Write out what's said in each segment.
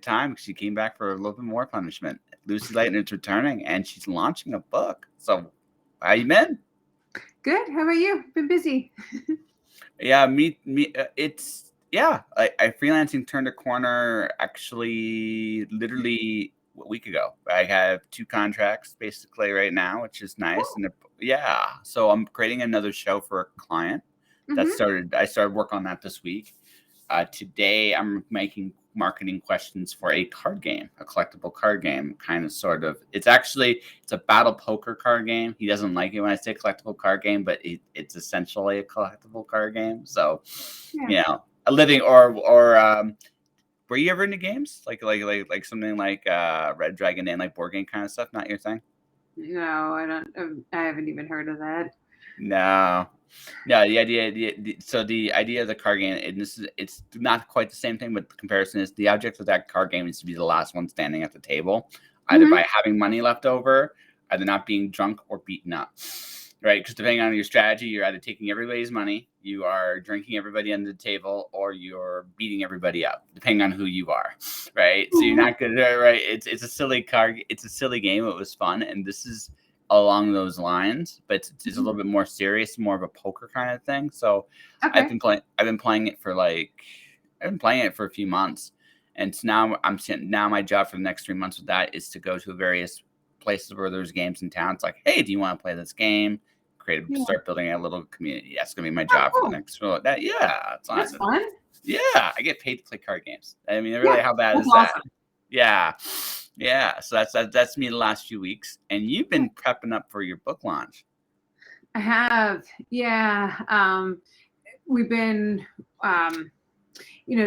good time. She came back for a little bit more punishment. Lucy Leitner's returning, and she's launching a book. So, how you been? Good. How about you? Been busy. Yeah, it's I freelancing turned a corner actually literally a week ago. I have 2 contracts basically right now, which is nice. Cool. So I'm creating another show for a client Mm-hmm. I started work on that this week. Today I'm making marketing questions for a card game, a collectible card game, kind of sort of. It's a battle poker card game. He doesn't like it when I say collectible card game, but it's essentially a collectible card game. So, Yeah. you know, a living or were you ever into games like something like Red Dragon Inn, like board game kind of stuff? Not your thing? No, I don't. I haven't even heard of that. No. No, the idea of the card game, and it's not quite the same thing, but the comparison is the object of that card game is to be the last one standing at the table, either Mm-hmm. by having money left over, either not being drunk or beaten up, right? Because depending on your strategy, you're either taking everybody's money, you are drinking everybody under the table, or you're beating everybody up, depending on who you are, right? So you're not good, right? It's a silly it's a silly game. It was fun, and this is along those lines, but it's a little bit more serious, more of a poker kind of thing. So Okay. I've been playing it for a few months, and so now my job for the next 3 months with that is to go to various places where there's games in town. It's like, hey, do you want to play this game? Yeah. Start building a little community. That's gonna be my Oh, job for the cool. next. Yeah, it's That's awesome. fun. Yeah, I get paid to play card games. I mean, Yeah. really, how bad That's is that? awesome. Yeah. Yeah. So that's me the last few weeks. And you've been prepping up for your book launch. I have. Yeah. We've been,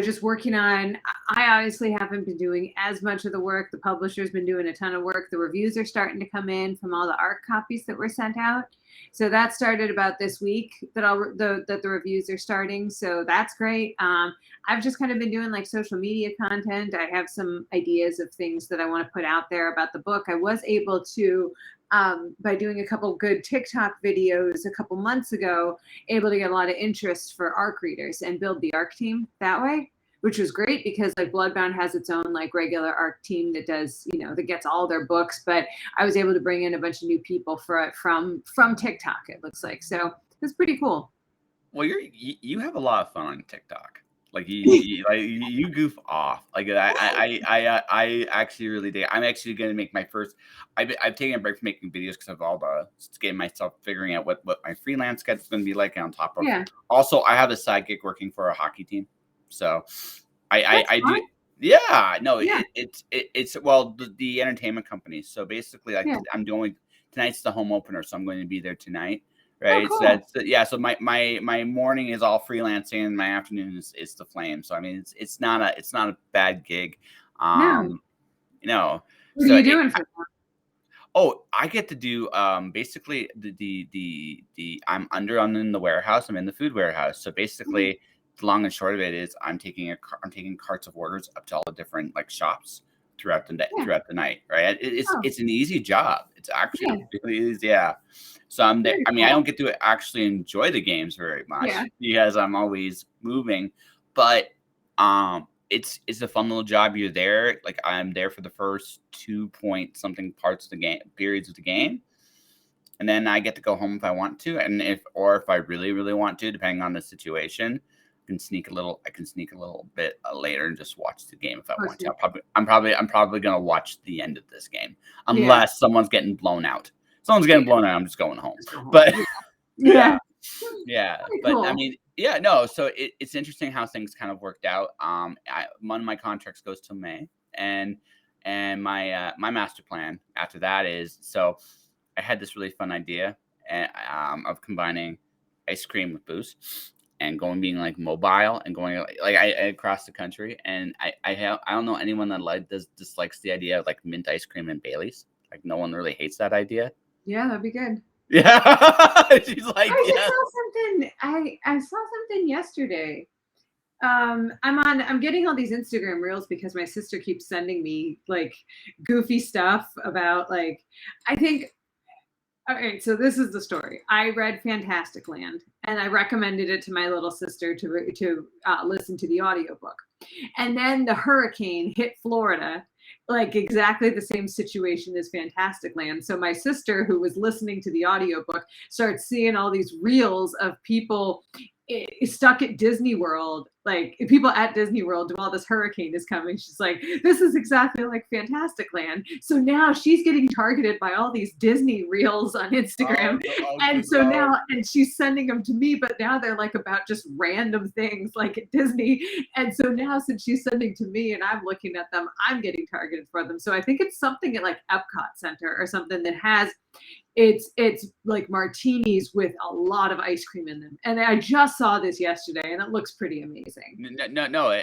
just working on. I obviously haven't been doing as much of the work. The publisher's been doing a ton of work. The reviews are starting to come in from all the art copies that were sent out. So that started about this week that the reviews are starting. So that's great. I've just kind of been doing like social media content. I have some ideas of things that I want to put out there about the book. I was able to, by doing a couple good TikTok videos a couple months ago, able to get a lot of interest for ARC readers and build the ARC team that way, which was great because like Bloodbound has its own like regular ARC team that does, that gets all their books, but I was able to bring in a bunch of new people for it from TikTok, it looks like. So it's pretty cool. Well, you have a lot of fun on TikTok. Like you goof off. Like I actually really did. I'm actually going to make my first. I've taken a break from making videos because of all the getting myself figuring out what my freelance schedule is going to be like. And on top of, Yeah. also I have a side gig working for a hockey team, so I fun. do. Yeah, no, Yeah. it's well the entertainment company. So basically, like Yeah. I'm doing tonight's the home opener, so I'm going to be there tonight. Oh, Right. So cool. so my morning is all freelancing and my afternoon is the flame. So I mean it's not a bad gig. No. You know, What are so you doing for fun? I get to do basically I'm in the warehouse. I'm in the food warehouse. So basically the long and short of it is I'm taking carts of orders up to all the different like shops throughout the day, Yeah. throughout the night. Right. Oh, It's an easy job. It's actually yeah. it really is. Yeah. So I'm there. Very I mean, I cool. don't get to actually enjoy the games very Yeah. much because I'm always moving, but it's a fun little job. You're there. Like I'm there for the first 2 point something parts of the game periods of the game. And then I get to go home if I want to. And if I really, really want to, depending on the situation, I can sneak a little bit later and just watch the game if I want to. I'm probably gonna watch the end of this game. Yeah. Unless someone's getting blown out. Someone's getting blown out, I'm just going home. Just go home. But Yeah. yeah. Very But I cool. mean, yeah, no. So it's interesting how things kind of worked out. One of my contracts goes to May, and my master plan after that is so I had this really fun idea of combining ice cream with booze and being like mobile and going like I across the country. And I don't know anyone that dislikes the idea of like mint ice cream and Bailey's. Like no one really hates that idea. Yeah, that'd be good. Yeah, she's like, I just yeah. saw something. I saw something yesterday. I'm getting all these Instagram reels because my sister keeps sending me like goofy stuff about like I think All right, so this is the story. I read Fantastic Land, and I recommended it to my little sister to listen to the audiobook. And then the hurricane hit Florida, like exactly the same situation as Fantastic Land. So my sister, who was listening to the audiobook, starts seeing all these reels of people stuck at Disney World, like people at Disney World while this hurricane is coming. She's like, this is exactly like Fantastic Land. So now she's getting targeted by all these Disney reels on Instagram. Oh, And good so lord. now, and she's sending them to me, but now they're like about just random things like at Disney. And so now, since she's sending to me and I'm looking at them, I'm getting targeted for them. So I think it's something at like Epcot Center or something that has it's like martinis with a lot of ice cream in them. And I just saw this yesterday and it looks pretty amazing. No.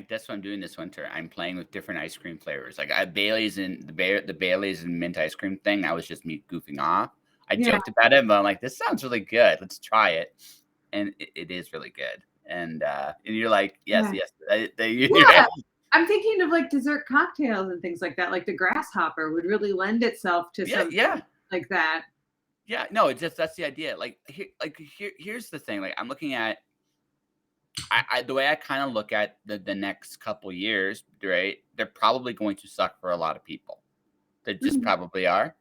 That's what I'm doing this winter. I'm playing with different ice cream flavors. Like Bailey's and the Bailey's and mint ice cream thing. That was just me goofing off. I Yeah. joked about it, but I'm like, this sounds really good. Let's try it, and it is really good. And you're like, yes, Yeah. yes. Yeah. I'm thinking of like dessert cocktails and things like that. Like the grasshopper would really lend itself to Yeah, something yeah. like that. Yeah, no, it's just that's the idea. Here's the thing. Like I'm looking at the way I kind of look at the next couple years, right? They're probably going to suck for a lot of people. They just Mhm. probably are.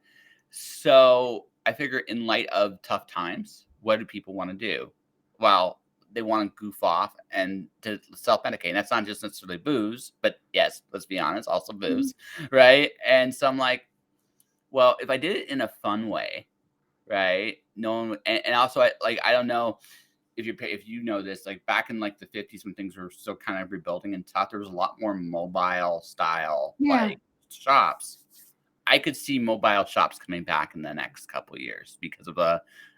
So I figure in light of tough times, what do people want to do? Well, they want to goof off and to self-medicate. And that's not just necessarily booze, but yes, let's be honest, also Mhm. booze, right? And so I'm like, well, if I did it in a fun way, right? No one and also I don't know if you know this, like back in like the 50s when things were still kind of rebuilding and stuff, there was a lot more mobile style Yeah. like shops. I could see mobile shops coming back in the next couple of years because of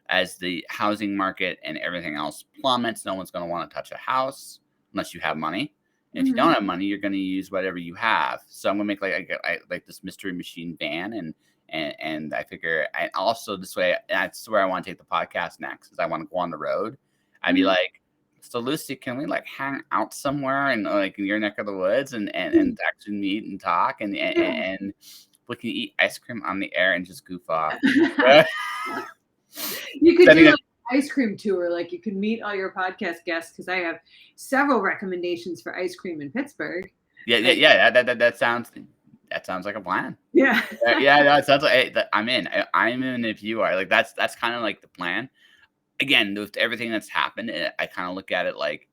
as the housing market and everything else plummets, no one's going to want to touch a house unless you have money. And if you don't Mhm. have money, you're going to use whatever you have. So I'm going to make like this mystery machine van and I figure I also this way that's where I want to take the podcast next is I want to go on the road. I'd be Mhm. like, so Lucy, can we like hang out somewhere and like in your neck of the woods Mhm. and actually meet and talk Yeah. and we can eat ice cream on the air and just goof off. You could do Sending a like an ice cream tour. Like you could meet all your podcast guests because I have several recommendations for ice cream in Pittsburgh. Like, that sounds like a plan. yeah. Yeah, no, it sounds like hey, I'm in. I'm in if you are. Like that's kind of like the plan. Again, with everything that's happened, I kind of look at it like,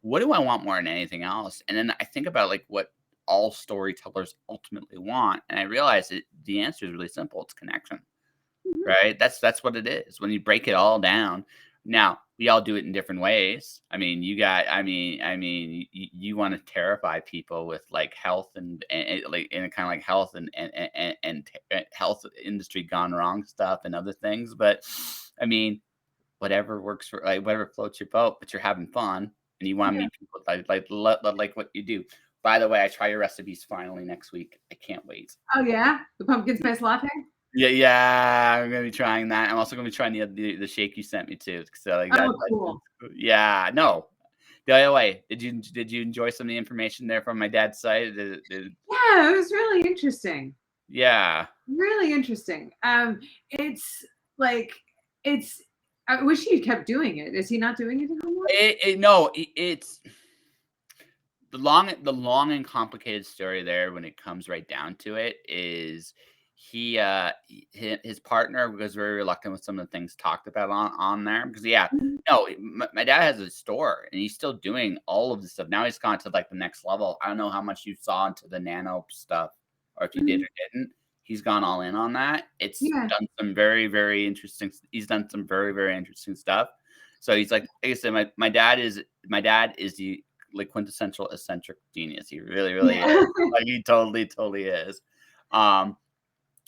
what do I want more than anything else? And then I think about like what all storytellers ultimately want, and I realize that the answer is really simple. It's connection. Mhm. Right? That's what it is. When you break it all down. Now, we all do it in different ways. I mean, you want to terrify people with like health and like and kind of like health and health industry gone wrong stuff and other things. But I mean, whatever works for like whatever floats your boat, but you're having fun and you want to Yeah. meet people like what you do. By the way, I try your recipes finally next week. I can't wait. Oh yeah, the pumpkin spice latte. Yeah, I'm gonna be trying that. I'm also gonna be trying the shake you sent me too. So like Oh cool. yeah, no. The other way, did you enjoy some of the information there from my dad's side? Yeah, it was really interesting. Yeah. Really interesting. It's like it's. I wish he kept doing it. Is he not doing it anymore? No, it's the long and complicated story there when it comes right down to it is his partner was very reluctant with some of the things talked about on there because yeah Mhm. no my dad has a store and he's still doing all of this stuff now he's gone to like the next level. I don't know how much you saw into the nano stuff or if you did Mhm. or didn't. He's gone all in on that. It's Yeah. done some very interesting he's done some very interesting stuff. So he's like I said, my dad is the like quintessential eccentric genius. He really is. Yeah. Like he totally is. Um,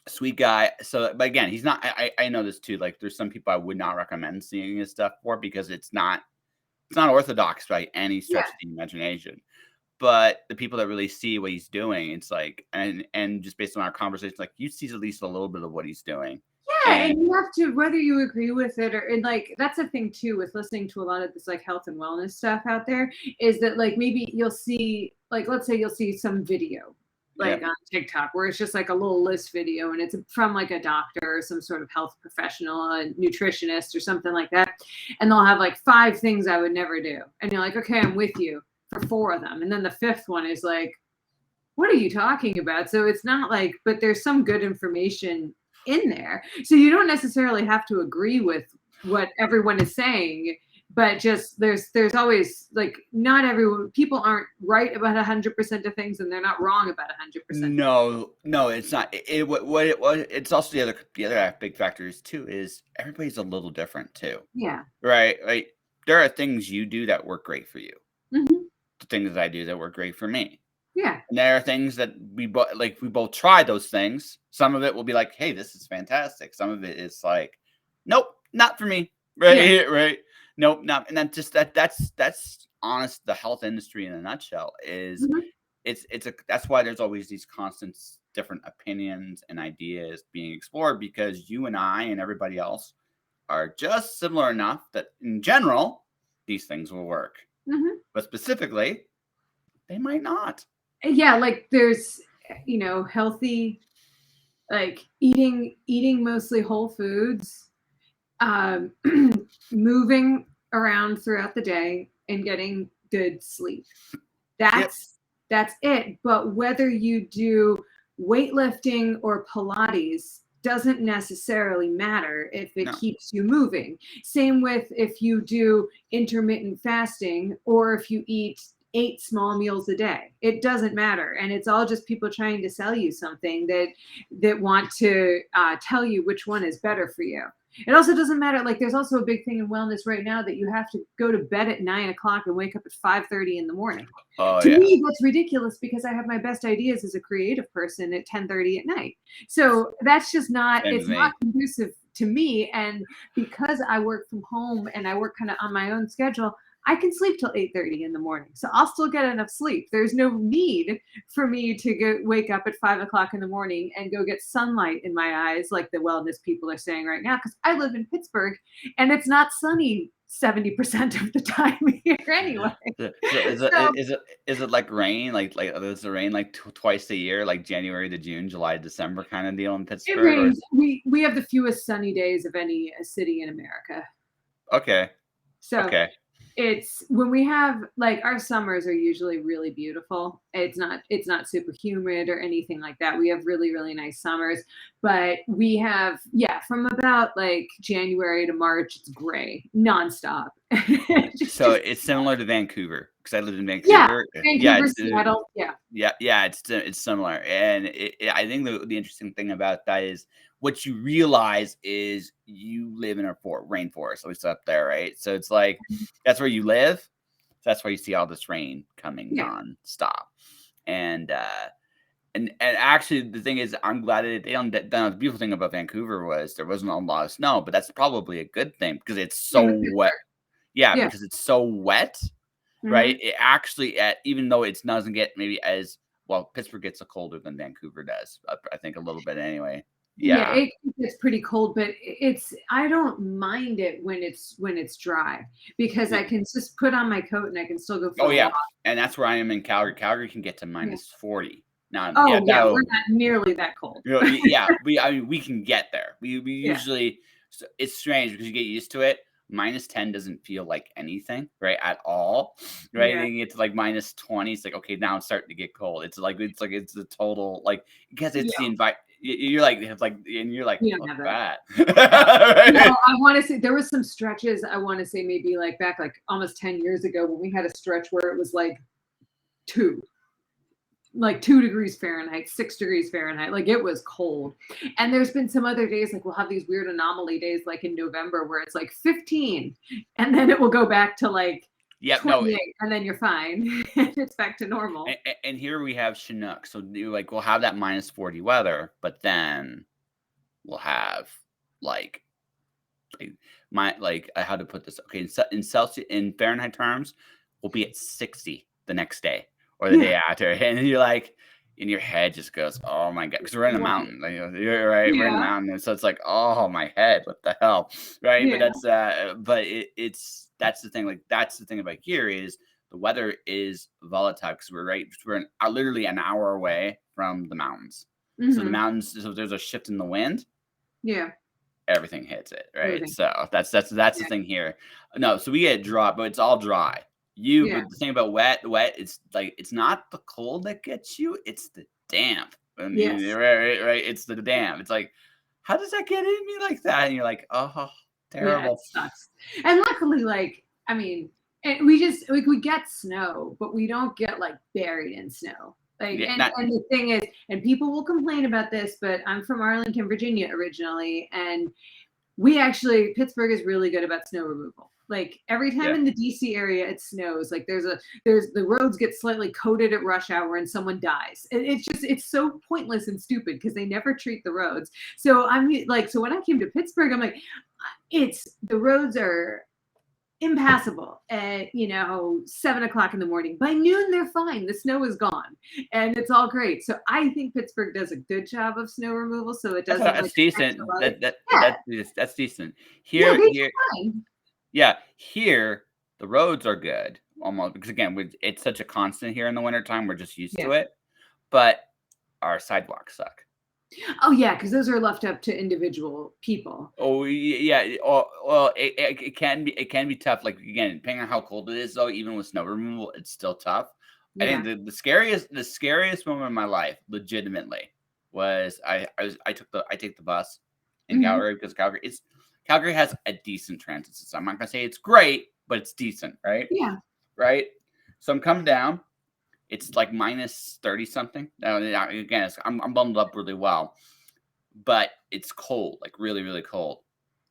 sweet guy. So, but again, he's not. I know this too. Like, there's some people I would not recommend seeing his stuff for because it's not orthodox by any Yeah. stretch of the imagination. But the people that really see what he's doing, it's like, and just based on our conversation, like you see at least a little bit of what he's doing, Yeah, and and you have to whether you agree with it or and like that's the thing too with listening to a lot of this like health and wellness stuff out there is that like maybe you'll see like let's say you'll see some video like on TikTok, where it's just like a little list video and it's from like a doctor or some sort of health professional, a nutritionist or something like that. And they'll have like 5 things I would never do. And you're like, okay, I'm with you for 4 of them. And then the 5th one is like, what are you talking about? So it's not like, but there's some good information in there. So you don't necessarily have to agree with what everyone is saying, but just there's always like, not everyone, people aren't right about 100% of things, and they're not wrong about 100%. No, it's not. What it was. It's also the other big factor is too is everybody's a little different too. Yeah. Right. Like there are things you do that work great for you. Mm-hmm. The things that I do that work great for me. Yeah. And there are things that we both try those things. Some of it will be like, hey, this is fantastic. Some of it is like, nope, not for me. Right. Yeah. Right. Nope, not. And then just that's honest. The health industry in a nutshell is Mm-hmm. That's why there's always these constant different opinions and ideas being explored, because you and I and everybody else are just similar enough that in general these things will work. Mm-hmm. But specifically, they might not. Yeah, like there's, healthy, like eating mostly whole foods, um, moving around throughout the day, and getting good sleep. Yep. That's it. But whether you do weightlifting or Pilates doesn't necessarily matter if it No. keeps you moving. Same with if you do intermittent fasting or if you eat 8 small meals a day. It doesn't matter. And it's all just people trying to sell you something that want to tell you which one is better for you. It also doesn't matter. Like there's also a big thing in wellness right now that you have to go to bed at 9 o'clock and wake up at 5:30 in the morning. Oh To yeah. me, that's ridiculous because I have my best ideas as a creative person at 10:30 at night. So that's just not, Same it's as me. not conducive to me. And because I work from home and I work kind of on my own schedule, I can sleep till 8:30 in the morning. So I'll still get enough sleep. There's no need for me to wake up at 5 o'clock in the morning and go get sunlight in my eyes, like the wellness people are saying right now, because I live in Pittsburgh and it's not sunny 70% of the time here anyway. So So is it like rain? Like does it rain like twice a year, like January to June, July to December kind of deal in it Pittsburgh, or rains. We have the fewest sunny days of any city in America. okay, So okay. it's when we have, like, our summers are usually really beautiful. It's not super humid or anything like that. We have really, really nice summers, but we have, yeah, from about like January to March, it's gray nonstop. So it's similar to Vancouver, because I lived in Yeah, Vancouver. Yeah, Vancouver, Seattle, yeah. yeah, it's similar, and I think the interesting thing about that is what you realize is you live in a rainforest, at least up there, right? So it's like that's where you live. So that's why you see all this rain coming Yeah. nonstop, and actually the thing is, I'm glad that they done. The beautiful thing about Vancouver was there wasn't a lot of snow, but that's probably a good thing because it's so Same with wet. Pittsburgh. Yeah, Yeah. because it's so wet. Right? Mhm. It actually, even though it doesn't get maybe as well, Pittsburgh gets colder than Vancouver does. I think a little bit anyway. Yeah, Yeah. it gets pretty cold, but I don't mind it when it's dry because Yeah. I can just put on my coat and I can still go Oh for a yeah, walk. and that's where I am in Calgary. Calgary can get to Yeah. -40. Now, yeah, Oh, yeah, we're not nearly that cold. yeah, I mean, we can get there. We Yeah. usually, so it's strange because you get used to it. -10 doesn't feel like anything, right, at all, right? And Yeah. then you get to like -20, it's like, okay, now it's starting to get cold. It's the total like because it's the Yeah. you're like have like and you're like, We don't fuck have that. that. No, Right? I wanna say there was some stretches, I wanna say maybe, like, back, like, almost 10 years ago when we had a stretch where it was, like, 2. Like 2 degrees Fahrenheit, 6 degrees Fahrenheit, like it was cold. And there's been some other days, like we'll have these weird anomaly days, like in November, where it's like 15, and then it will go back to like Yep, no, 28, and then you're fine. It's back to normal. and here we have Chinook, so we'll have that -40 weather, but then we'll have like how to put this? Okay, in Celsius, in Fahrenheit terms, we'll be at 60 the next day or the Yeah. day after, and you're like, and your head just goes, oh my god, because we're in a Right. mountain, like, you're right, we're in a Yeah. mountain, and so it's like, oh my head, what the hell, right? But Yeah. that's but that's the thing, like that's the thing about here is the weather is volatile because we're literally an hour away from the mountains. So the Mhm. mountains, so there's a shift in the wind, Yeah. everything hits it, right? Everything. So that's the Yeah. thing here. No, so we get dry, but it's all dry. Yeah. But the thing about wet, it's like it's not the cold that gets you, it's the damp. Yes. Right. It's the damp. It's like, how does that get in me like that? And you're like, oh, Yeah, it terrible. sucks. And luckily, like, I mean, we just like we get snow, but we don't get like buried in snow. Like, Yeah, and the thing is, and people will complain about this, but I'm from Arlington, Virginia originally, and we actually Pittsburgh is really good about snow removal. Like every time yeah. in the DC area it snows, like there's the roads get slightly coated at rush hour and someone dies. It's so pointless and stupid because they never treat the roads. So I'm like, so when I came to Pittsburgh, I'm like, it's the roads are impassable at 7 o'clock in the morning. By noon they're fine, the snow is gone and it's all great. So I think Pittsburgh does a good job of snow removal, so it doesn't like That's affect decent. a lot of, yeah, That's decent. yeah, Here they here do fine. Yeah, here the roads are good almost because again, it's such a constant here in the wintertime. We're just used Yeah. to it, but our sidewalks suck. Oh yeah, because those are left up to individual people. Oh yeah. Oh, well, it can be tough. Like again, depending on how cold it is, though, even with snow removal, it's still tough. I think Yeah. the scariest moment of my life, legitimately, was I take the bus in Mhm. Calgary because Calgary has a decent transit system. I'm not gonna say it's great, but it's decent, right? Yeah. Right. So I'm coming down. It's like minus 30 something. Now, again, I'm bundled up really well, but it's cold, like really, really cold.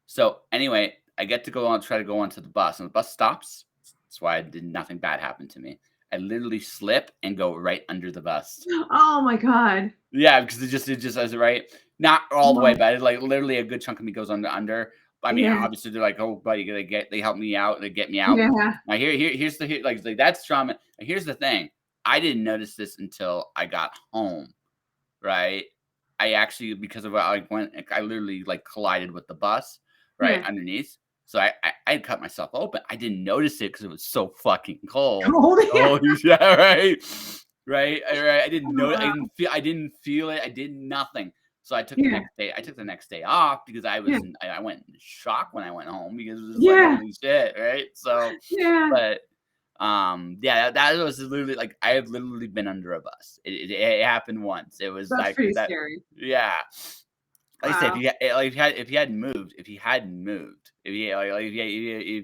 So anyway, I get to try to go onto the bus, and the bus stops. That's why nothing bad happened to me. I literally slip and go right under the bus. Oh my God. Yeah, because it just as right, not all the way, Oh, but like literally a good chunk of me goes under. I mean, yeah. obviously they're like, oh, buddy, they help me out, they get me out. Yeah. Now like that's trauma. Here's the thing, I didn't notice this until I got home, right? I actually because of I literally like collided with the bus right Yeah. underneath. So I cut myself open. I didn't notice it because it was so fucking cold. Cold. Yeah. Oh yeah, right. Right. I didn't Oh, know. wow. I didn't feel it. I did nothing. So I took the Yeah. next day. I took the next day off because Yeah. I went in shock when I went home because it was just like Yeah. holy shit, right? So, Yeah. but yeah, that was literally like I have literally been under a bus. It happened once. It was That's like pretty that. scary. Yeah, like I said, Wow. if he hadn't moved, if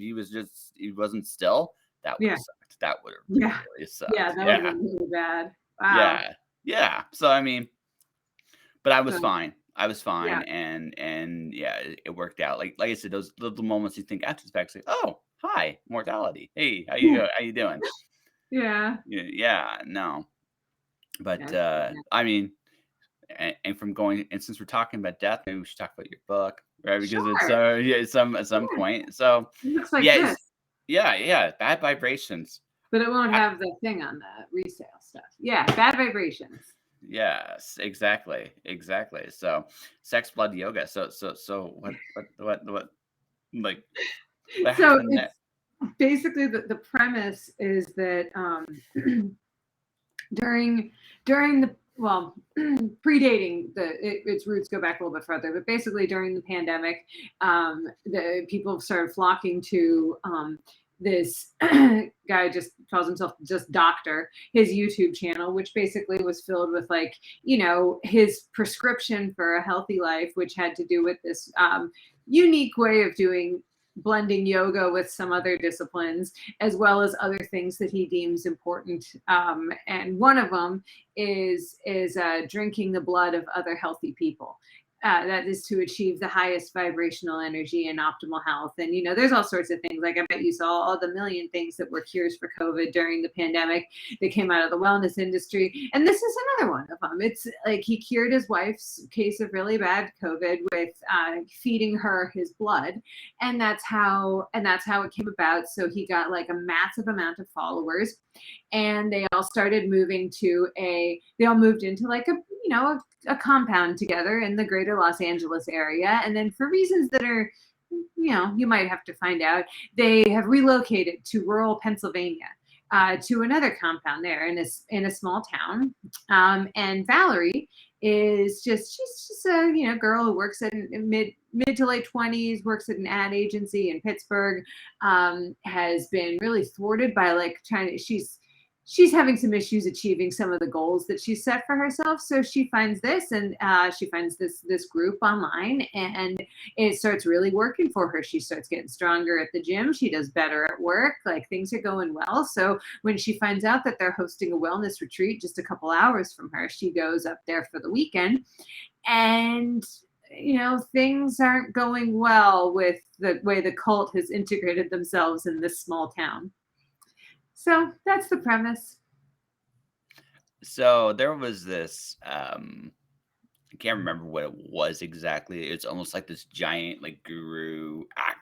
he was just he wasn't still, that would Yeah. have sucked. That would have Yeah. really Yeah. sucked. That would have Yeah, been really bad. Wow. yeah, yeah. So I mean, but I was So fine. I was yeah. fine, and yeah, it worked out. Like I said, those little moments you think after the fact, like, oh, hi, mortality. Hey, Yeah. how you doing? Yeah. Yeah, no, but That's good. I mean, and from going and since we're talking about death, maybe we should talk about your book, right? Because it's Sure. yeah, at some Yeah. point. So It looks like yeah, this, yeah, bad vibrations. but it won't I, have the thing on the resale stuff. Yeah. Bad vibrations. yes, exactly. So sex, blood, yoga. So what like what So happened it's next? basically the premise is that during the well predating its roots go back a little bit further, but basically during the pandemic, the people started flocking to this guy just calls himself just doctor, his YouTube channel, which basically was filled with like his prescription for a healthy life, which had to do with this unique way of doing blending yoga with some other disciplines, as well as other things that he deems important. And one of them is drinking the blood of other healthy people. That is to achieve the highest vibrational energy and optimal health. And there's all sorts of things. Like I bet you saw all the million things that were cures for COVID during the pandemic that came out of the wellness industry. And this is another one of them. It's like he cured his wife's case of really bad COVID with feeding her his blood, and that's how it came about. So he got like a massive amount of followers, and they all started moving they all moved into like a compound together in the greater Los Angeles area. And then for reasons that are you might have to find out, they have relocated to rural Pennsylvania. to another compound there in a small town. And Valerie is she's just a girl who works at mid to late 20s, works at an ad agency in Pittsburgh. Has been really thwarted by like trying to she's having some issues achieving some of the goals that she set for herself. So she finds this, and she finds this group online, and it starts really working for her. She starts getting stronger at the gym. She does better at work. Like things are going well. So when she finds out that they're hosting a wellness retreat just a couple hours from her, she goes up there for the weekend, and things aren't going well with the way the cult has integrated themselves in this small town. So that's the premise. So there was this, I can't remember what it was exactly. It's almost like this giant like guru act.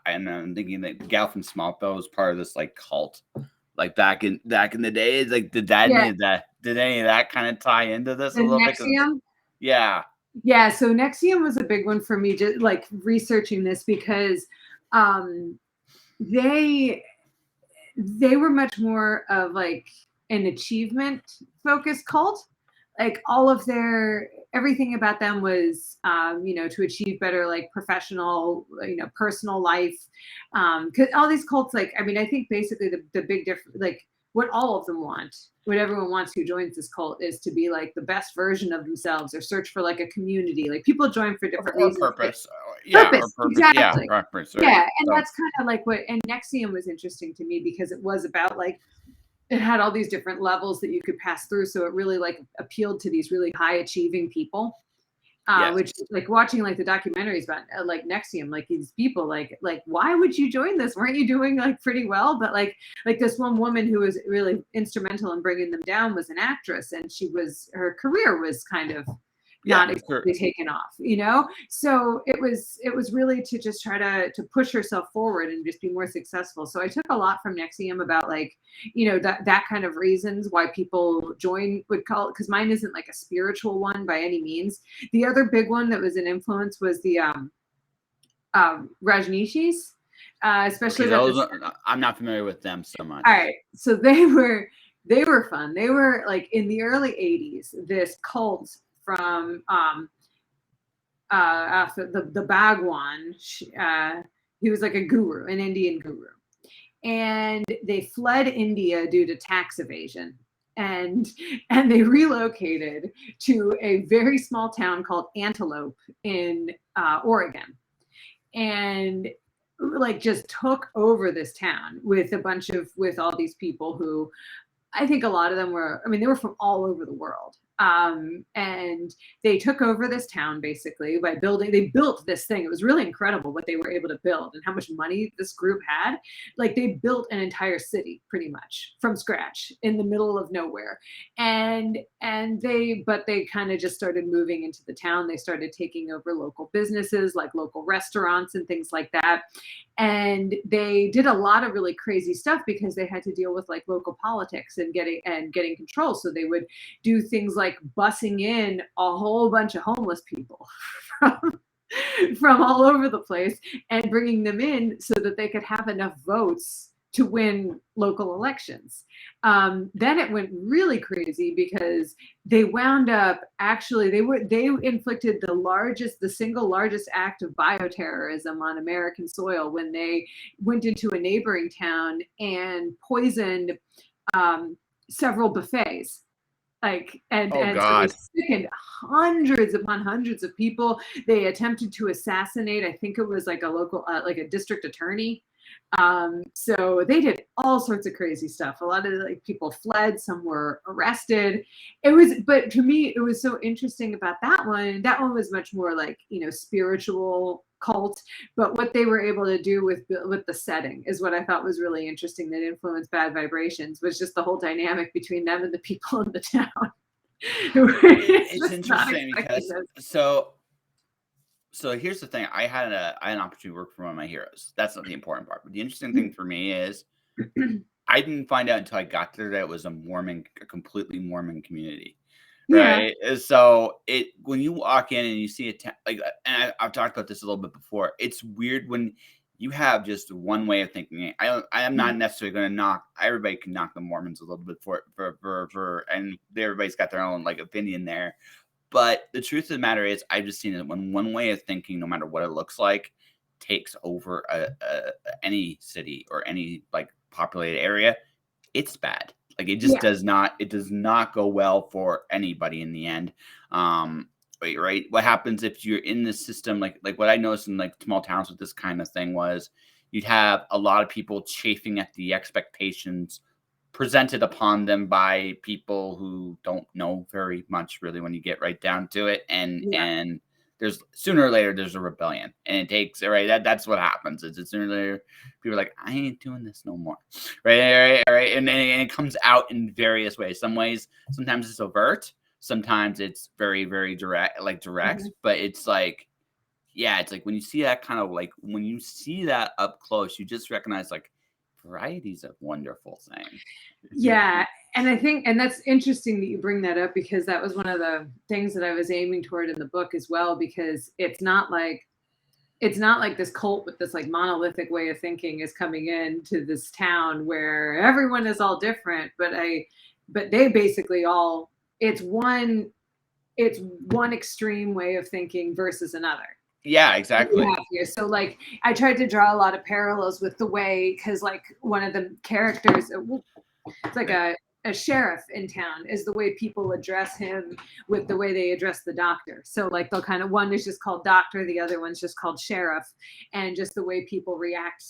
And I'm thinking that the gal from Smallville was part of this like cult, like back in the days. Like did any of that kind of tie into this The a little bit? Nexium? Yeah. Yeah, so Nexium was a big one for me, just like researching this, because they were much more of like an achievement focused cult. Like all of everything about them was to achieve better like professional, personal life. Because all these cults, like, I mean, I think basically the big difference, like what all of them want, what everyone wants who joins this cult, is to be like the best version of themselves, or search for like a community. Like people join for different Or reasons. purpose. Yeah, or Purpose, purpose. Yeah, exactly. purpose. Right. Yeah, and So, that's kind of like and Nexium was interesting to me because it was about like, it had all these different levels that you could pass through, so it really like appealed to these really high achieving people. yes. Which like watching like the documentaries about like Nexium, like these people, like why would you join this? Weren't you doing like pretty well? But like this one woman who was really instrumental in bringing them down was an actress, and her career was kind of not exactly taken off, so it was really to just try to push herself forward and just be more successful. So I took a lot from Nexium about like that kind of reasons why people would call it, because mine isn't like a spiritual one by any means. The other big one that was an influence was the Rajneeshis, especially I'm not familiar with them so much. All right, so they were fun. They were like in the early 80s, this cult from the Bhagwan. He was like a guru, an Indian guru, and they fled India due to tax evasion, and they relocated to a very small town called Antelope in Oregon, and like just took over this town with all these people who I think a lot of them they were from all over the world. And they took over this town basically by they built this thing. It was really incredible what they were able to build and how much money this group had. Like they built an entire city pretty much from scratch in the middle of nowhere. And they kind of just started moving into the town. They started taking over local businesses, like local restaurants and things like that. And they did a lot of really crazy stuff because they had to deal with like local politics and getting control. So they would do things like bussing in a whole bunch of homeless people from all over the place and bringing them in so that they could have enough votes to win local elections. Then it went really crazy because they wound up they inflicted the single largest act of bioterrorism on American soil when they went into a neighboring town and poisoned several buffets. Like and Oh, so God. they sickened hundreds upon hundreds of people. They attempted to assassinate, I think it was like a local like a district attorney. So they did all sorts of crazy stuff. A lot of like people fled, some were arrested. But to me, it was so interesting about that one. That one was much more like, spiritual cult, but what they were able to do with the setting is what I thought was really interesting, that influenced Bad Vibrations, was just the whole dynamic between them and the people in the town. It's interesting because so here's the thing. I had an opportunity to work for one of my heroes. That's not the important part. But the interesting thing for me is I didn't find out until I got there that it was a completely Mormon community. Right. Yeah. So when you walk in and you see and I've talked about this a little bit before, it's weird when you have just one way of thinking. I am not Mhm. necessarily going to knock. Everybody can knock the Mormons a little bit and everybody's got their own like opinion there. But the truth of the matter is, I've just seen it when one way of thinking, no matter what it looks like, takes over any city or any like populated area, it's bad. Like Yeah. it does not go well for anybody in the end. Right? What happens if you're in the system like what I noticed in like small towns with this kind of thing was you'd have a lot of people chafing at the expectations presented upon them by people who don't know very much really when you get right down to it Yeah. and there's sooner or later there's a rebellion and it takes right that's what happens is sooner or later people are like I ain't doing this no more right and it comes out in various ways sometimes it's overt sometimes it's very very direct Mhm. but it's like yeah it's like when you see that kind of like when you see that up close you just recognize like variety's a wonderful thing. Yeah, and I think and that's interesting that you bring that up because that was one of the things that I was aiming toward in the book as well because it's not like this cult with this like monolithic way of thinking is coming into this town where everyone is all different, but they basically all it's one extreme way of thinking versus another. Yeah, You exactly. have here. So like I tried to draw a lot of parallels with the way because like one of the characters it's like a sheriff in town is the way people address him with the way they address the doctor. So like they'll kind of one is just called doctor, the other one's just called sheriff, and just the way people react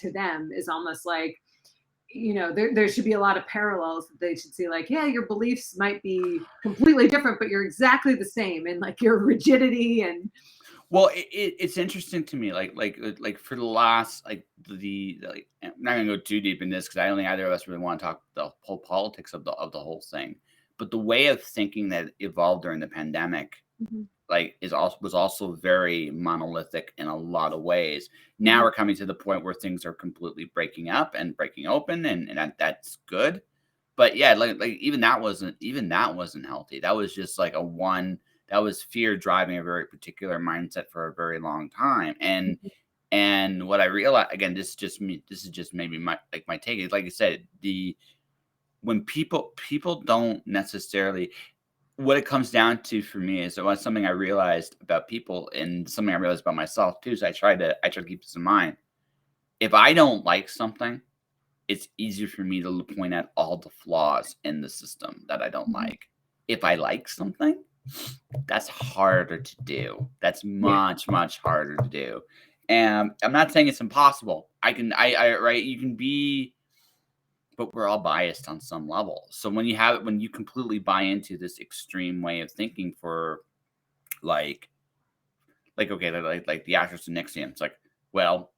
to them is almost like there should be a lot of parallels that they should see like yeah your beliefs might be completely different but you're exactly the same and like your rigidity and Well, it's interesting to me, like for the last like I'm not gonna go too deep in this because I don't think either of us really want to talk the whole politics of the whole thing. But the way of thinking that evolved during the pandemic, Mhm, like is also was also very monolithic in a lot of ways. Now mhm, we're coming to the point where things are completely breaking up and breaking open, and that's good. But yeah, like even that wasn't healthy. That was just like a one that was fear driving a very particular mindset for a very long time. mhm, And what I realized again, this is just me, this is just maybe my take is like I said, the when people don't necessarily what it comes down to for me is it was something I realized about people and something I realized about myself too. So I try to keep this in mind. If I don't like something, it's easier for me to point out all the flaws in the system that I don't mhm. like. If I like something, that's harder to do. That's Yeah, much harder to do. And I'm not saying it's impossible. I right, you can be but we're all biased on some level. So when you completely buy into this extreme way of thinking for like okay, like the actress in Nixium, it's like, well,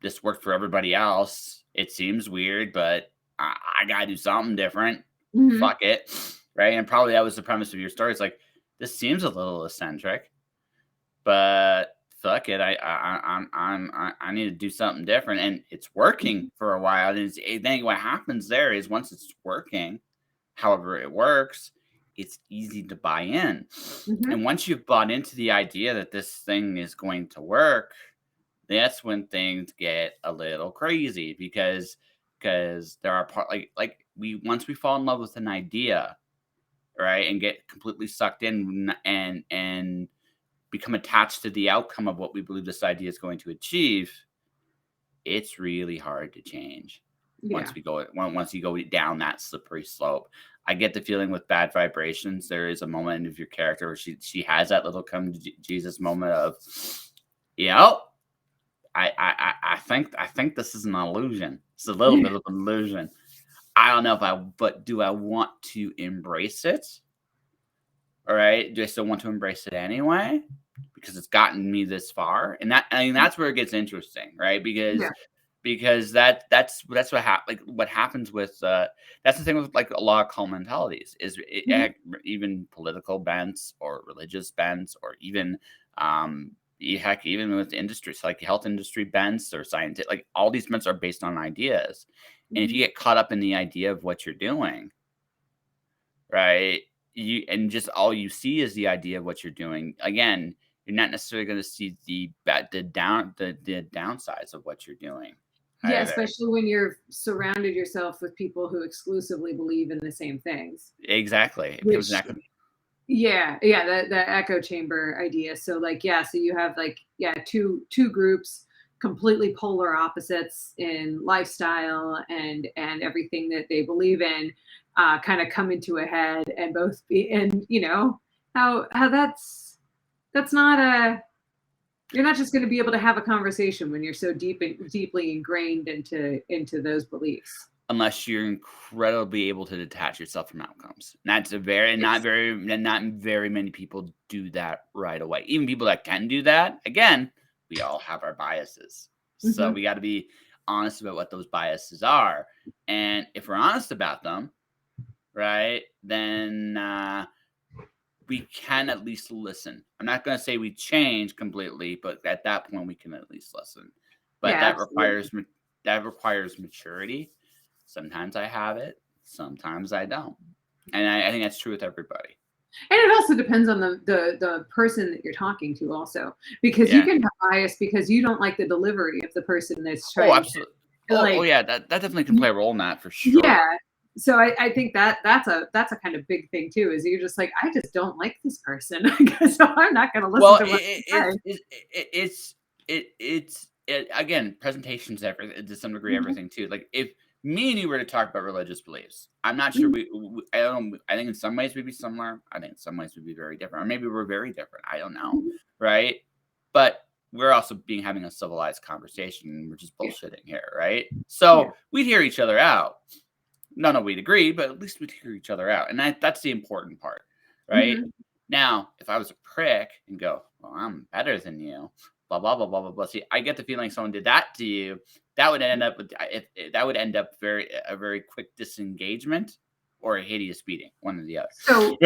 this worked for everybody else. It seems weird, but I gotta do something different. mhm, Fuck it, right? And probably that was the premise of your story. It's like this seems a little eccentric, but fuck it. I need to do something different, and it's mhm, working for a while. And I think what happens there is once it's working, however it works, it's easy to buy in. mhm. And once you've bought into the idea that this thing is going to work, that's when things get a little crazy because there are part like we once we fall in love with an idea, right, and get completely sucked in and become attached to the outcome of what we believe this idea is going to achieve, it's really hard to change Yeah, once you go down that slippery slope. I get the feeling with bad vibrations, there is a moment of your character where she has that little come to Jesus moment of, you know, I think this is an illusion. It's a little bit of an illusion. I don't know if but do I want to embrace it? All right. Do I still want to embrace it anyway? Because it's gotten me this far. And I mean that's where it gets interesting, right? yeah, Because that's what happens with that's the thing with like a lot of cult mentalities is mhm, even political bents or religious bents or even heck even with industries like health industry bents or scientific like all these bents are based on ideas. And if mhm, you get caught up in the idea of what you're doing, right? You and just all you see is the idea of what you're doing. Again, you're not necessarily going to see the downsides of what you're doing Yeah, either. especially when you're surrounded yourself with people who exclusively believe in the same things. Exactly. It becomes an Which, echo. yeah, yeah, the echo chamber idea. So like, yeah, so you have like, yeah, two groups, completely polar opposites in lifestyle and everything that they believe in, kind of come into a head and both be, and you know how that's not a, you're not just going to be able to have a conversation when you're so deeply ingrained into those beliefs. Unless you're incredibly able to detach yourself from outcomes. And that's a very It's not very many people do that right away. Even people that can do that, again, we all have our biases. So Mhm. we got to be honest about what those biases are. And if we're honest about them, right, then we can at least listen. I'm not going to say we change completely, but at that point we can at least listen. But Yeah, absolutely. that requires maturity. Sometimes I have it, sometimes I don't, and I think that's true with everybody. And it also depends on the person that you're talking to also, because you Yeah. can have bias because you don't like the delivery of the person that's Oh, trying absolutely. to Oh like, yeah. That definitely can play a role in that for sure. yeah. So I think that that's a kind of big thing too, is you're just like, I just don't like this person. So I'm not gonna listen Well, to what they say. again, presentations, everything to some degree, Mhm. everything too. Like if me and you were to talk about religious beliefs, I'm not sure Mhm. I don't. I think in some ways we'd be similar. I think in some ways we'd be very different, or maybe we're very different. I don't know, Mhm. right? But we're also having a civilized conversation, and we're just Yeah. bullshitting here, right? Yeah. So we'd hear each other out. None of we'd agree, but at least we'd hear each other out, and that's the important part, right? Mhm. Now, if I was a prick and go, "Well, I'm better than you," blah blah blah blah blah blah. See, I get the feeling someone did that to you. That would end up with if that would end up a very quick disengagement or a hideous beating, one or the other. So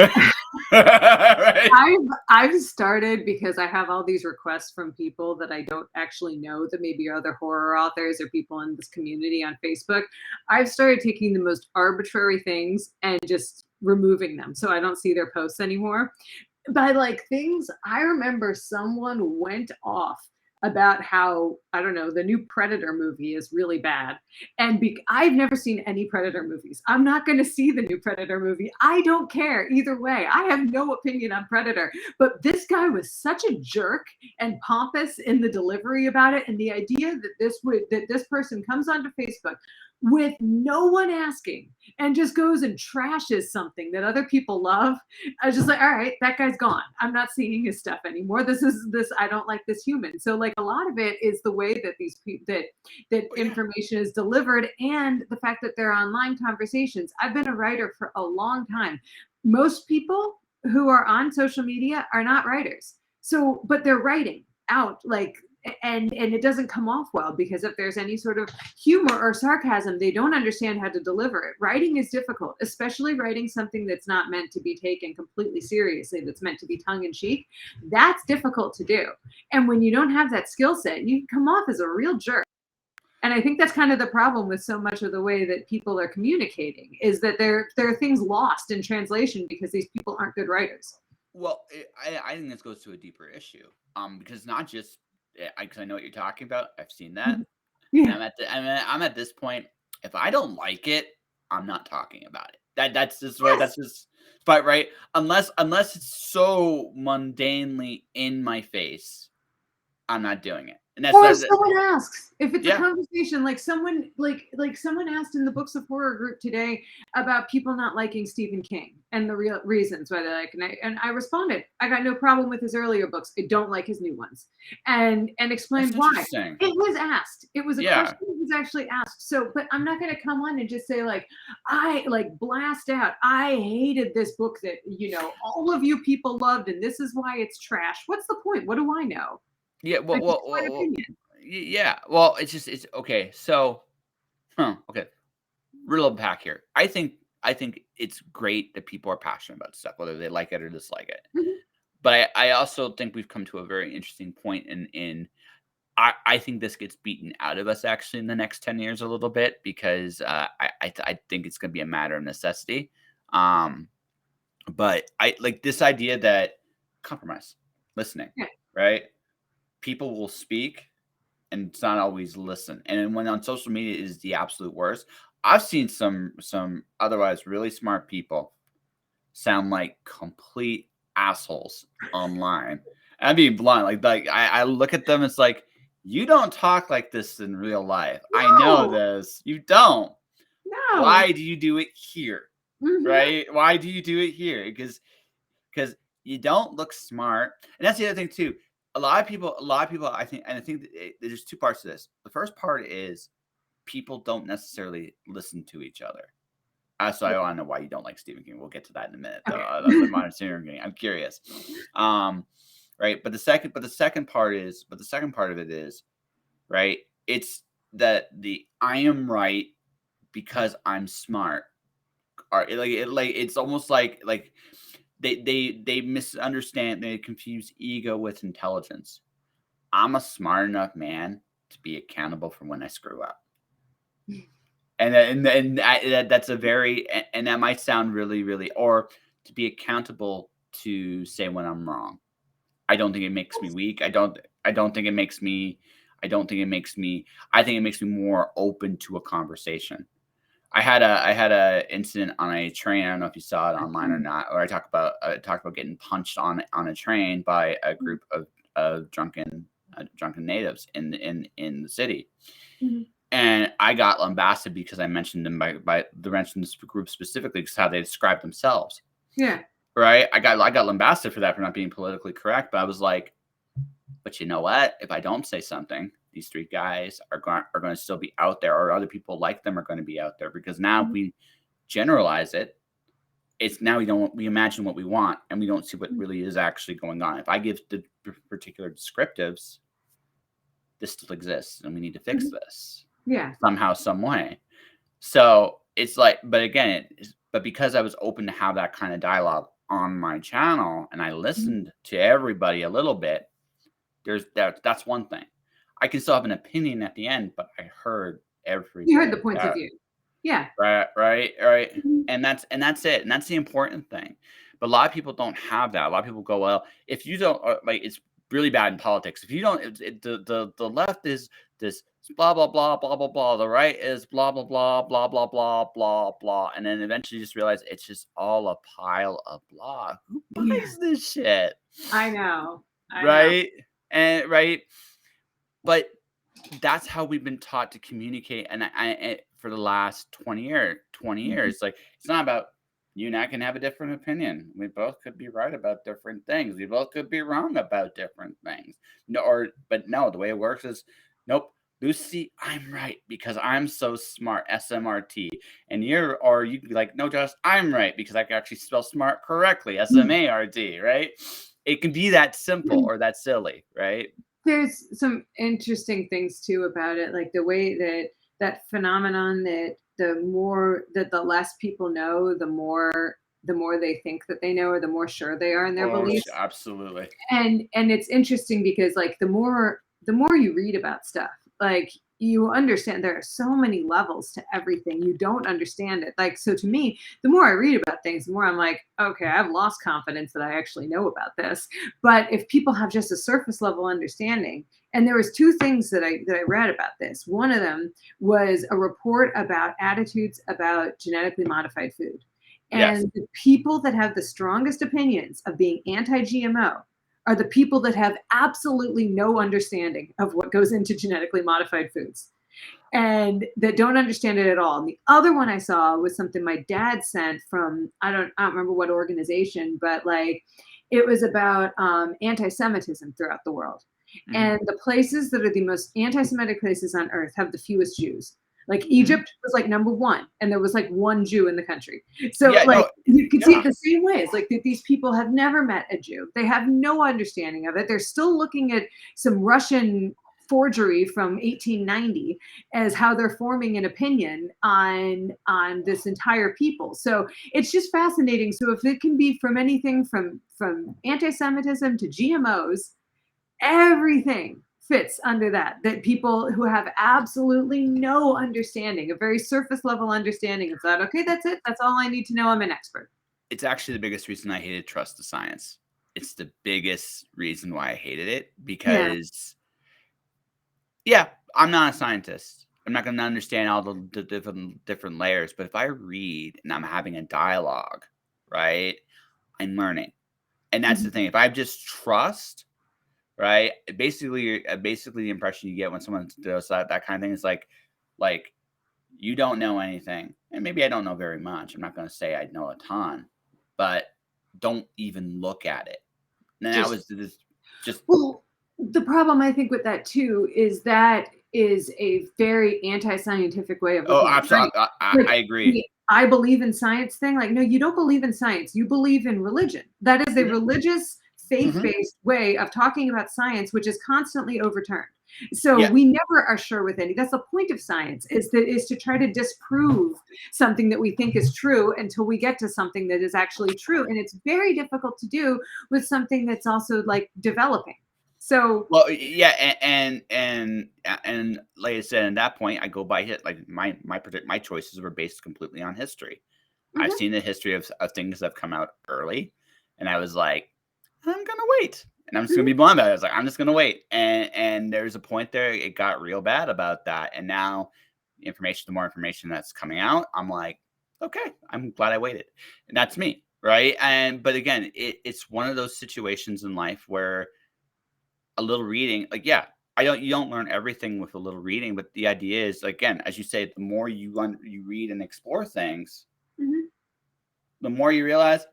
Right? I've started, because I have all these requests from people that I don't actually know, that maybe are other horror authors or people in this community on Facebook. I've started taking the most arbitrary things and just removing them so I don't see their posts anymore. By like things, I remember someone went off about how, I don't know, the new Predator movie is really bad. And I've never seen any Predator movies. I'm not going to see the new Predator movie. I don't care either way. I have no opinion on Predator. But this guy was such a jerk and pompous in the delivery about it, and the idea that this person comes onto Facebook with no one asking and just goes and trashes something that other people love. I was just like, all right, that guy's gone. I'm not seeing his stuff anymore. This. I don't like this human. So like a lot of it is the way that these people that Oh yeah. information is delivered, and the fact that they're online conversations. I've been a writer for a long time. Most people who are on social media are not writers. So, but they're writing out like, and it doesn't come off well, because if there's any sort of humor or sarcasm, they don't understand how to deliver it. Writing is difficult, especially writing something that's not meant to be taken completely seriously, that's meant to be tongue in cheek. That's difficult to do. And when you don't have that skill set, you come off as a real jerk. And I think that's kind of the problem with so much of the way that people are communicating, is that there are things lost in translation because these people aren't good writers. Well, I think this goes to a deeper issue. Because it's not just because I know what you're talking about. I've seen that. Mhm. And Yeah. I'm at this point. If I don't like it, I'm not talking about it. That's just right. Yes. That's just but right. Unless it's so mundanely in my face, I'm not doing it. And that's Or if that. someone asks, if it's a Yeah. conversation, like someone like someone asked in the Books of Horror group today about people not liking Stephen King and the real reasons why they like, and I responded, I got no problem with his earlier books. I don't like his new ones, and That's explained why. interesting. It was asked. It was a Yeah. question that was actually asked. So, but I'm not going to come on and just say like, I like blast out, I hated this book that all of you people loved, and this is why it's trash. What's the point? What do I know? Yeah. Like, it's my opinion. Yeah. Well, it's okay. So, okay. Real back here. I think it's great that people are passionate about stuff, whether they like it or dislike it. Mhm. But I also think we've come to a very interesting point in I think this gets beaten out of us actually in the next 10 years a little bit because I think it's going to be a matter of necessity. Um, but I like this idea that compromise, listening, Yeah. right? People will speak and it's not always listen. And when on social media is the absolute worst. I've seen some otherwise really smart people sound like complete assholes online. And I'm being blunt. I look at them, it's like, you don't talk like this in real life. I know No, this. You don't. no. Why do you do it here? Hmm. Right? Why do you do it here? Because you don't look smart. And that's the other thing too. A lot of people, I think, and I think there's two parts to this. The first part is people don't necessarily listen to each other. So I want to know why you don't like Stephen King. We'll get to that in a minute, though. Okay. The modern Stephen King. I'm curious. Right. But the second part of it is, right. It's that the I am right because I'm smart. Or it's almost like they misunderstand. They confuse ego with intelligence. I'm a smart enough man to be accountable for when I screw up. That's a very and that might sound really, really or to be accountable to say when I'm wrong. I don't think it makes me weak. I don't think it makes me I think it makes me more open to a conversation. I had a incident on a train. I don't know if you saw it online or not. Or I talked about getting punched on a train by a group of drunken natives in the city. Mhm. And I got lambasted because I mentioned them by the mentioned this group specifically because how they describe themselves. Yeah. Right? I got lambasted for that for not being politically correct. But I was like, but you know what? If I don't say something, these three guys are going to still be out there, or other people like them are going to be out there because now if Mhm. we generalize it, it's now we imagine what we want and we don't see what Mhm. really is actually going on. If I give the particular descriptives, this still exists and we need to fix Mhm. this Yeah. somehow, some way. So it's like, but again, but because I was open to have that kind of dialogue on my channel and I Mhm. listened to everybody a little bit, that's one thing. I can still have an opinion at the end, but I heard You heard the everybody points of out. view. Yeah. Right. Mhm. And that's it. And that's the important thing. But a lot of people don't have that. A lot of people go, well, if you don't like it's really bad in politics. If you don't the left is this blah blah blah blah blah blah. The right is blah blah blah blah blah blah blah blah. And then eventually you just realize it's just all a pile of blah. Who Yeah. buys this shit? I know. I know. Right? And right. But that's how we've been taught to communicate for the last 20 Mhm. years. Like it's not about you and I can have a different opinion. We both could be right about different things. We both could be wrong about different things. No, the way it works is nope. Lucy, I'm right because I'm so smart, SMRT. And you could be like, no, Josh, I'm right because I can actually spell smart correctly, SMART, right? It can be that simple or that silly, right? There's some interesting things too about it, like the way that that phenomenon that the less people know, the more they think that they know, or the more sure they are in their Oh, beliefs. absolutely. And it's interesting because like the more you read about stuff, like you understand there are so many levels to everything. You don't understand it. Like so to me, the more I read about things, the more I'm like, okay, I've lost confidence that I actually know about this. But if people have just a surface level understanding, and there was two things that I read about this. One of them was a report about attitudes about genetically modified food. Yes. And the people that have the strongest opinions of being anti-GMO are the people that have absolutely no understanding of what goes into genetically modified foods and that don't understand it at all. And the other one I saw was something my dad sent from I don't remember what organization, but like it was about anti-Semitism throughout the world. Mhm. And the places that are the most anti-Semitic places on earth have the fewest Jews. Like Mhm. Egypt was like number one, and there was like one Jew in the country. So Yeah, like no, you could see it yeah. the same way. It's like that these people have never met a Jew. They have no understanding of it. They're still looking at some Russian forgery from 1890 as how they're forming an opinion on this entire people. So it's just fascinating. So if it can be from anything from anti-Semitism to GMOs, everything fits under that people who have absolutely no understanding, a very surface level understanding of that. Okay, that's it. That's all I need to know. I'm an expert. It's actually the biggest reason I hated trust the science. it's the biggest reason why I hated it Yeah. because, yeah, I'm not a scientist. I'm not going to understand all the different layers. But if I read and I'm having a dialogue, right, I'm learning. And that's Mhm. the thing. If I just trust, right, basically the impression you get when someone does that kind of thing is like you don't know anything, and maybe I don't know very much. I'm not going to say I know a ton, but don't even look at it. And that Just was just well, the problem I think with that too is that is a very anti-scientific way of oh, looking at it, right? absolutely. I Like agree. the I believe in science thing, like, no, you don't believe in science. You believe in religion. That is a Mhm, religious, mhm. faith-based way of talking about science, which is constantly overturned. So Yeah. we never are sure with any. That's the point of science is to try to disprove something that we think is true until we get to something that is actually true. And it's very difficult to do with something that's also like developing. So, Well, yeah, and like I said, at that point, I go by hit like my choices were based completely on history. I've mhm, seen the history of things that have come out early, and I was like, I'm gonna wait, and I'm just gonna mhm, be blunt about it. I was like, I'm just gonna wait, and there's a point there it got real bad about that, and now the more information that's coming out, I'm like, okay, I'm glad I waited, and that's me, right? And but again, it's one of those situations in life where a little reading, like, yeah, I don't you don't learn everything with a little reading, but the idea is, again, as you say, the more you read and explore things, mhm, the more you realize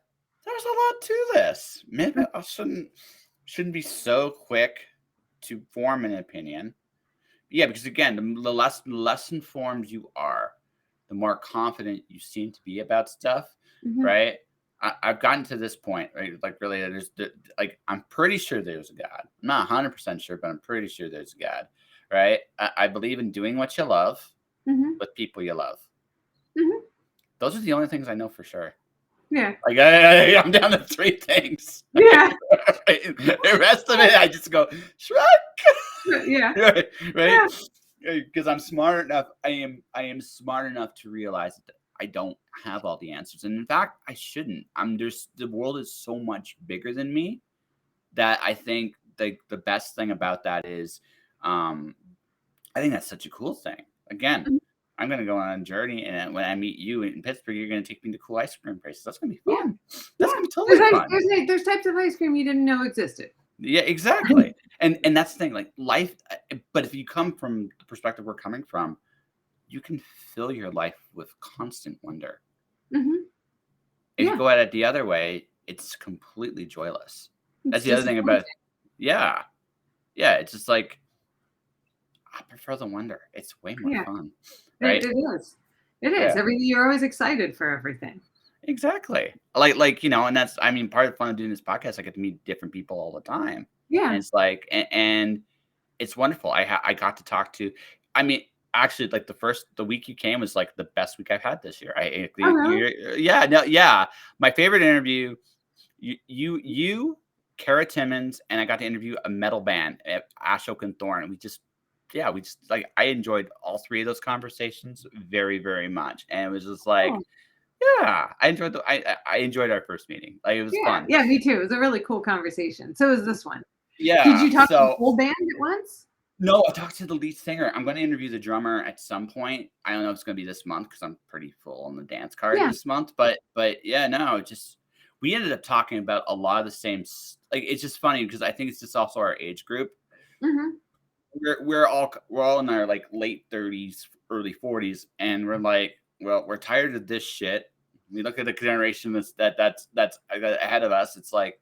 there's a lot to this. Maybe mhm, I shouldn't be so quick to form an opinion. Yeah, because again, the less informed you are, the more confident you seem to be about stuff, mhm. right? I've gotten to this point, right? Like really, like I'm pretty sure there's a God. I'm not 100% sure, but I'm pretty sure there's a God, right? I believe in doing what you love Mhm, with people you love. mhm. Those are the only things I know for sure. Yeah. Like I'm down to three things. Yeah. Right? The rest of it, I just go shrug. Yeah. Right, right. Yeah. Because I'm smart enough. I am smart enough to realize that I don't have all the answers, and in fact, I shouldn't. The world is so much bigger than me that I think the best thing about that is, um, I think that's such a cool thing. Again, Mhm. I'm gonna go on a journey, and when I meet you in Pittsburgh, you're gonna take me to cool ice cream places. That's gonna be Yeah. fun. That's Yeah. gonna be totally fun. There's types of ice cream you didn't know existed. Yeah, exactly. And that's the thing, like life. But if you come from the perspective we're coming from, you can fill your life with constant wonder. Mhm. If you Yeah. go at it the other way, it's completely joyless. That's It's the other thing about, disappointing. yeah, yeah. It's just like I prefer the wonder. It's way more Yeah. fun, It right? it is. It is. Yeah. You're always excited for everything. Exactly. And that's I mean, part of the fun of doing this podcast, I get to meet different people all the time. And Yeah. it's like and it's wonderful. I got to talk to I mean, actually, like the week you came was like the best week I've had this year. Oh, really? Yeah, no, yeah. My favorite interview, you, Kara Timmons, and I got to interview a metal band at Ashok and Thorn. And we just like I enjoyed all three of those conversations very, very much. And it was just like, Cool. yeah, I enjoyed our first meeting. Like, it was Yeah. fun. Yeah, me too. It was a really cool conversation. So is this one. Did Yeah, you talk to the so whole band at once? no, I talked to the lead singer. I'm gonna interview the drummer at some point. I don't know if it's gonna be this month because 'cause I'm pretty full on the dance card Yeah. this month, but yeah, no, just we ended up talking about a lot of the same like, it's just funny because I think it's just also our age group. Mhm. We're all in our, like, late 30s, early 40s, and we're like, "Well, we're tired of this shit." We look at the generation that's ahead of us, it's like,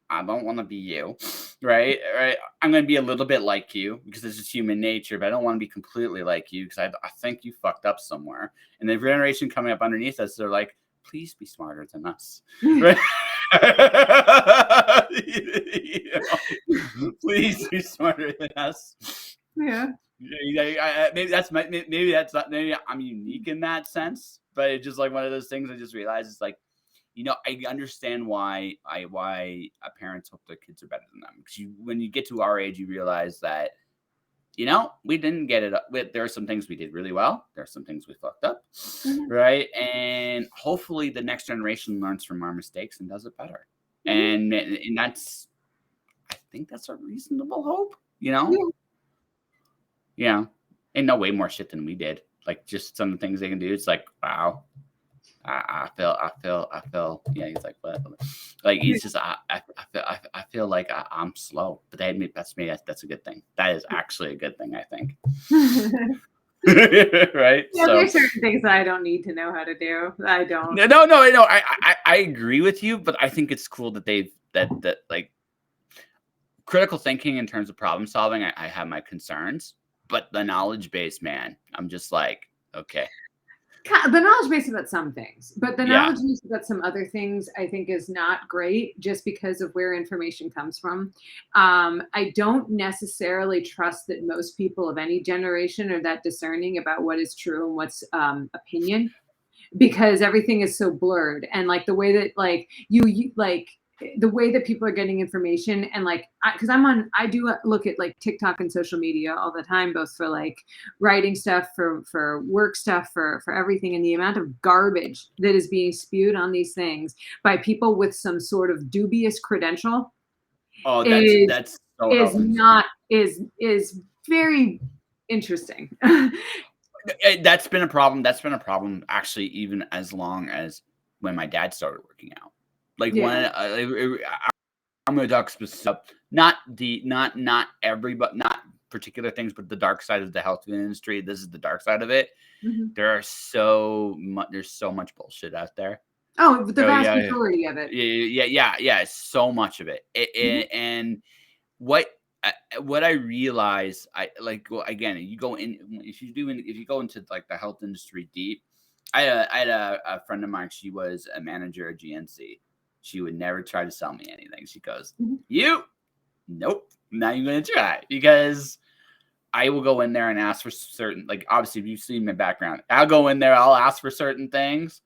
I don't want to be you, right? Right. I'm going to be a little bit like you because it's just human nature, but I don't want to be completely like you because I think you fucked up somewhere. And the generation coming up underneath us, they're like, please be smarter than us, right? You please be smarter than us. Yeah. Yeah, maybe that's not maybe I'm unique in that sense, but it's just like one of those things I just realized it's like I understand why parents hope their kids are better than them because when you get to our age, you realize that we didn't get it. There are some things we did really well. There are some things we fucked up, Mhm. right? And hopefully, the next generation learns from our mistakes and does it better. Mhm. And that's, I think that's a reasonable hope, you know? Yeah. Yeah. They know way more shit than we did. Like, just some of the things they can do, it's like, wow. I feel. Yeah, he's like, what? Like, Yeah. he's just, I feel like I'm slow, but that's me. That's a good thing. That is actually a good thing, I think. Right? Yeah, So, there's certain things I don't need to know how to do. I don't. no. I agree with you, but I think it's cool that that like critical thinking in terms of problem solving. I have my concerns, but the knowledge base, man, I'm just like, okay, The knowledge base about some things, but the yeah. knowledge base about some other things I think is not great just because of where information comes from. I don't necessarily trust that most people of any generation are that discerning about what is true and what's opinion, because everything is so blurred, and like the way that like you like the way that people are getting information, and like because I do look at like TikTok and social media all the time, both for like writing stuff, for work stuff, for everything, and the amount of garbage that is being spewed on these things by people with some sort of dubious credential Oh, is that's so is helpful. not is very interesting. That's been a problem. That's been a problem actually, even as long as when my dad started working out. Like, Yeah. I'm gonna talk specific, not every, but not particular things, but the dark side of the health industry. This is the dark side of it. Mhm. There's so much bullshit out there. Oh, the Oh vast yeah, majority of it. yeah. So much of it, Mhm. and what what I realize, I like. Well, again, you go in if you go into like the health industry deep. I had a friend of mine. She was a manager at GNC. She would never try to sell me anything. She goes, Mhm. "You, nope, not even gonna try," because I will go in there and ask for certain. Like, obviously, if you've seen my background, I'll go in there. I'll ask for certain things,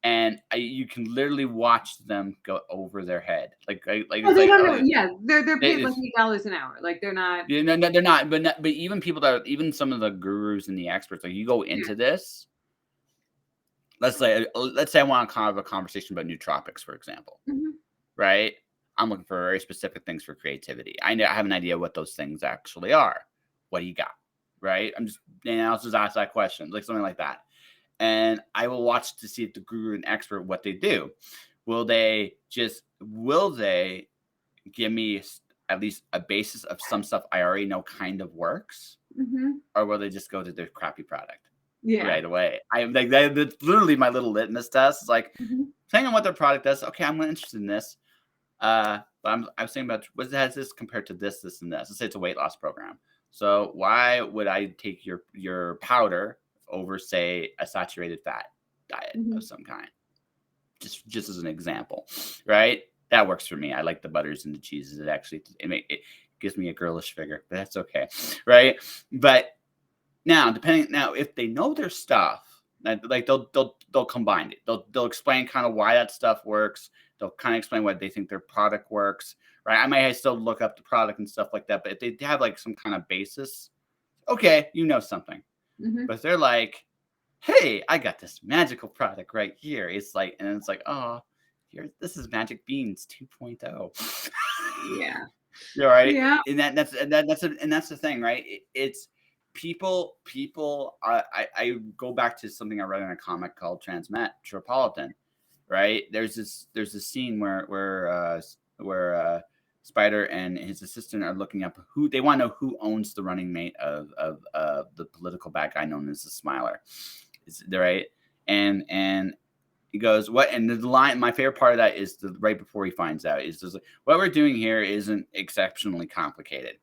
and you can literally watch them go over their head. Like Oh, it's they like, don't oh, know. Yeah, they're paid they, like $8 an hour. Like they're not. yeah, no, they're not. But even people that even some of the gurus and the experts, like, you go Yeah. into this. Let's say I want to kind of a conversation about nootropics, for example, Mhm. right? I'm looking for very specific things for creativity. I have an idea what those things actually are. What do you got? Right? I'll just ask that question, like something like that. And I will watch to see if the guru and expert, what they do. Will they give me at least a basis of some stuff I already know kind of works, Mhm. or will they just go to their crappy product Yeah. right away? I'm like, that's literally my little litmus test. It's like, Mhm. depending on what their product does, okay, I'm interested in this. But I was thinking about what has this compared to this, and this. Let's say it's a weight loss program. So why would I take your powder over, say, a saturated fat diet of Mhm. some kind? Just as an example, right? That works for me. I like the butters and the cheeses. It gives me a girlish figure, but that's okay, right? But now if they know their stuff, like they'll combine it. They'll explain kind of why that stuff works. They'll kind of explain why they think their product works, right? I might still look up the product and stuff like that, but if they have like some kind of basis, okay, you know something. Mhm. But if they're like, hey, I got this magical product right here. It's like, oh, here, this is Magic Beans 2.0. Yeah. You're right. Yeah. And that's the thing, right? It's people. I go back to something I read in a comic called Transmetropolitan, right? There's this scene where Spider and his assistant are looking up who they want to know who owns the running mate of the political bad guy known as the Smiler. Is right? And he goes, "What?" And the line, my favorite part of that is right before he finds out is just like, what we're doing here isn't exceptionally complicated.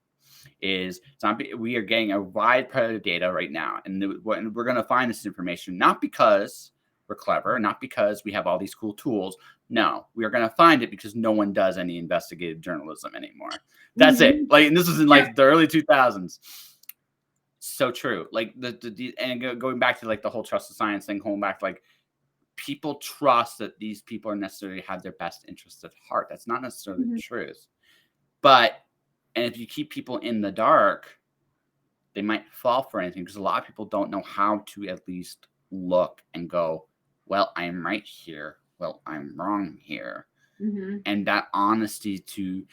It's not, we are getting a wide set of data right now, and we're going to find this information not because we're clever, not because we have all these cool tools. No, we are going to find it because no one does any investigative journalism anymore. That's it. Mhm. Like, and this was in Yeah. like the early 2000s. So true. Like going back to like the whole trust of science thing, going back to like people trust that these people are necessarily have their best interests at heart. That's not necessarily the Mhm. truth. But and if you keep people in the dark, they might fall for anything because a lot of people don't know how to at least look and go, well, I'm right here. Well, I'm wrong here. Mm-hmm. and that honesty to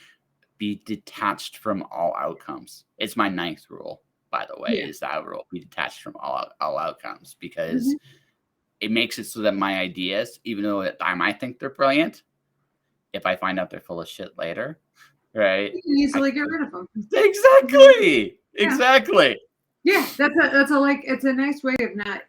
be detached from all outcomes. It's my ninth rule, by the way, Yeah. is that rule: be detached from all outcomes, Mm-hmm. because it makes it so that my ideas, even though I might think they're brilliant, if I find out they're full of shit later, right? You can I easily get can, rid of them. exactly, Yeah. exactly. Yeah, that's a like it's a nice way of not,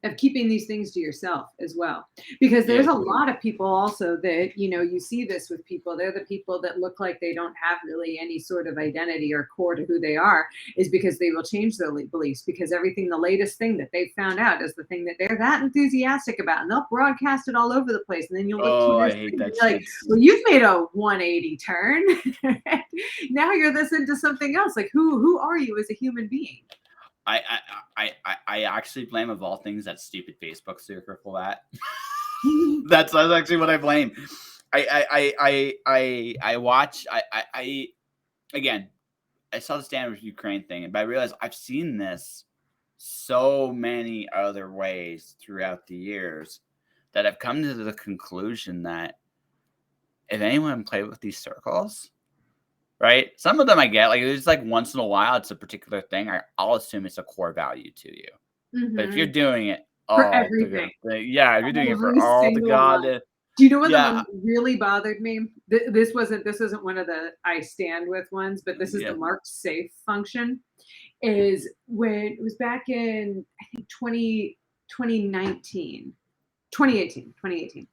of keeping these things to yourself as well. Because there's Yeah. a lot of people also that, you see this with people. They're the people that look like they don't have really any sort of identity or core to who they are, is because they will change their beliefs because everything, the latest thing that they've found out is the thing that they're that enthusiastic about, and they'll broadcast it all over the place. And then you'll look 2 Oh, I years hate later and that be like, shit. well, you've made a 180 turn. Now you're this into something else. Like who are you as a human being? I actually blame, of all things, that stupid Facebook sticker for that. That's actually what I blame. I watch. Again, I saw the stand with Ukraine thing, but I realized I've seen this so many other ways throughout the years that I've come to the conclusion that if anyone played with these circles, right? Some of them I get, like it's like once in a while, it's a particular thing. I'll assume it's a core value to you. But if you're Mm-hmm. doing it For all the everything. good, yeah, if you're doing it for Every all the single one. god, Do you know what the one yeah, that really bothered me? This isn't one of the I stand with ones, but this is the yeah, marked safe function. Is when it was back in, I think, 2019, 2018,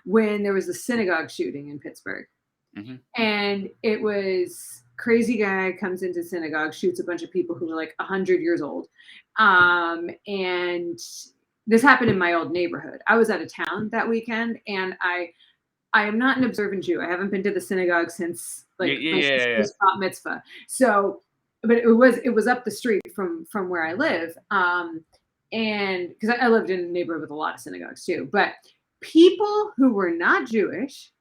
when there was a synagogue shooting in Pittsburgh. hmm And it was crazy guy comes into synagogue, shoots a bunch of people who are like 100 years old. And this happened in my old neighborhood. I was out of town that weekend, and I am not an observant Jew. I haven't been to the synagogue since yeah, like yeah, my yeah, yeah. sister's bat mitzvah. So, but it was up the street from where I live. And because I lived in a neighborhood with a lot of synagogues too. But people who were not Jewish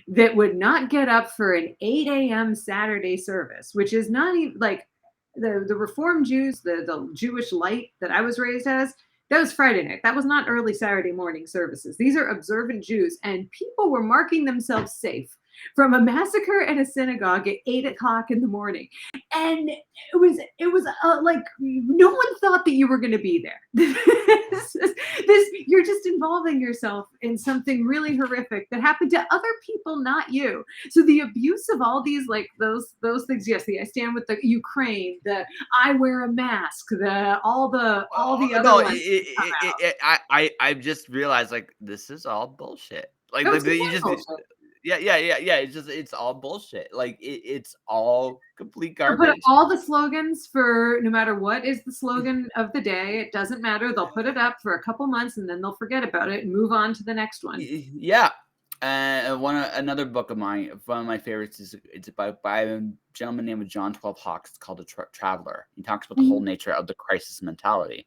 that would not get up for an 8 a.m. Saturday service, which is not even like the Reform Jews, the Jewish light that I was raised as, that was Friday night. That was not early Saturday morning services. These are observant Jews, and people were marking themselves safe from a massacre at a synagogue at 8 o'clock in the morning. And it was like no one thought that you were going to be there. this you're just involving yourself in something really horrific that happened to other people, not you. So the abuse of all these, like those things, yes, the I stand with the Ukraine, the I wear a mask, the all the other No, ones come out. I've just realized, like, this is all bullshit. That was You complete just, bullshit. yeah. It's all bullshit. Like it's all complete They'll put garbage. all the slogans for no matter what is the slogan of the day. It doesn't matter. They'll put it up for a couple months and then they'll forget about it and move on to the next one. Yeah. Another book of mine, one of my favorites, is it's by a gentleman named John 12 Hawks. It's called The Traveler. He talks about the whole Mhm. nature of the crisis mentality.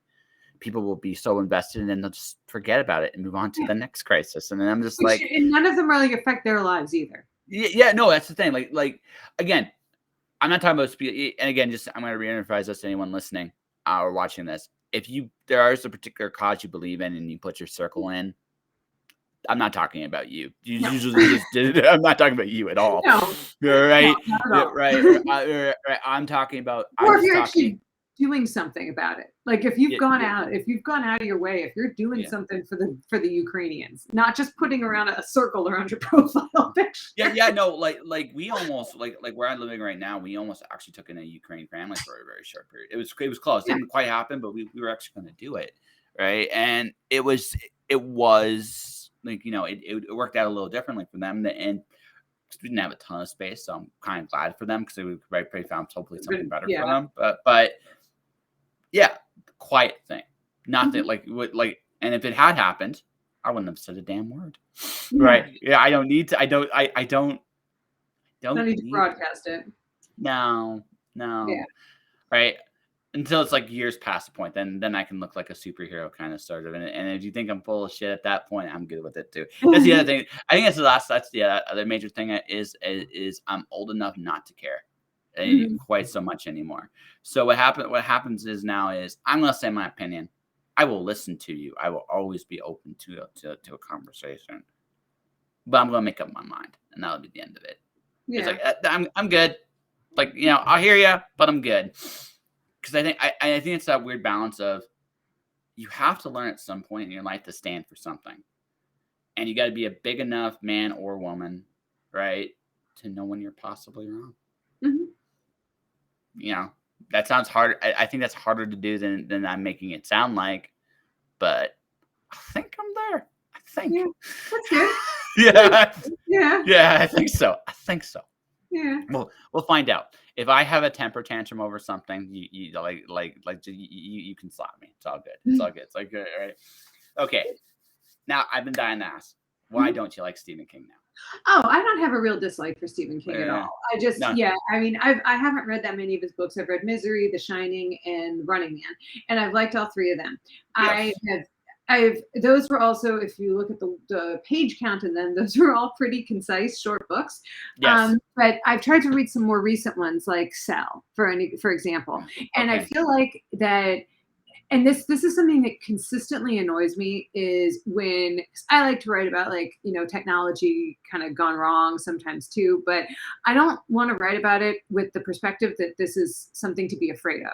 People will be so invested and then they'll just forget about it and move on to Yeah. the next crisis. And then I'm just Which like, and none of them really affect their lives either. yeah, no, that's the thing. Like again, I'm not talking about speed. And again, just I'm going to re-emphasize this to anyone listening or watching this. If there is a particular cause you believe in and you put your circle in, I'm not talking about you. You No. usually just did it. I'm not talking about you at all. No. No, Right? not at Yeah, all. right. Right. I'm talking about. I'm Or if just you're talking. actually doing something about it. Like if you've Yeah, gone out of your way, if you're doing yeah, something for the Ukrainians, not just putting around a circle around your profile picture. yeah. No, like we almost like where I'm living right now. We almost actually took in a Ukraine family for a very short period. It was close. Yeah. Didn't quite happen, but we were actually going to do it, right? And it was like it worked out a little differently for them. And we didn't have a ton of space, so I'm kind of glad for them because we probably found hopefully something better Yeah. for them. But yeah, quiet thing, nothing Mhm. like. And if it had happened, I wouldn't have said a damn word, Yeah. right? Yeah, I don't need to. I No don't need to need. broadcast it. No, Yeah. no, right? Until it's like years past the point, then I can look like a superhero kind of sort of. And if you think I'm full of shit at that point, I'm good with it too. That's the other thing. I think that's the last. That's the other major thing is I'm old enough not to care Mhm. quite so much anymore. So what happens is now is I'm gonna say my opinion. I will listen to you. I will always be open to a conversation. but I'm gonna make up my mind, and that'll be the end of it. It's Yeah. like I'm good. Like, I'll hear you, but I'm good. Because I think it's that weird balance of you have to learn at some point in your life to stand for something, and you got to be a big enough man or woman, right, to know when you're possibly wrong. Mhm. That sounds hard. I think that's harder to do than I'm making it sound like, but I think I'm there. I think. Yeah. That's good. Yeah. Yeah. Yeah, I think so. I think so. Yeah. We'll find out. If I have a temper tantrum over something, you you can slap me. It's all good. It's all good. It's like good, right? Okay. Now I've been dying to ask, why Mhm. don't you like Stephen King now? Oh, I don't have a real dislike for Stephen King at Yeah. all. I just, No. yeah, I mean, I haven't read that many of his books. I've read Misery, The Shining, and Running Man, and I've liked all three of them. I Yes. have, those were also, if you look at the page count in them, those were all pretty concise, short books. Yes. But I've tried to read some more recent ones, like Cell, for example, and I Okay. feel like that. And this is something that consistently annoys me is when 'cause I like to write about like technology kind of gone wrong sometimes too, but I don't want to write about it with the perspective that this is something to be afraid of,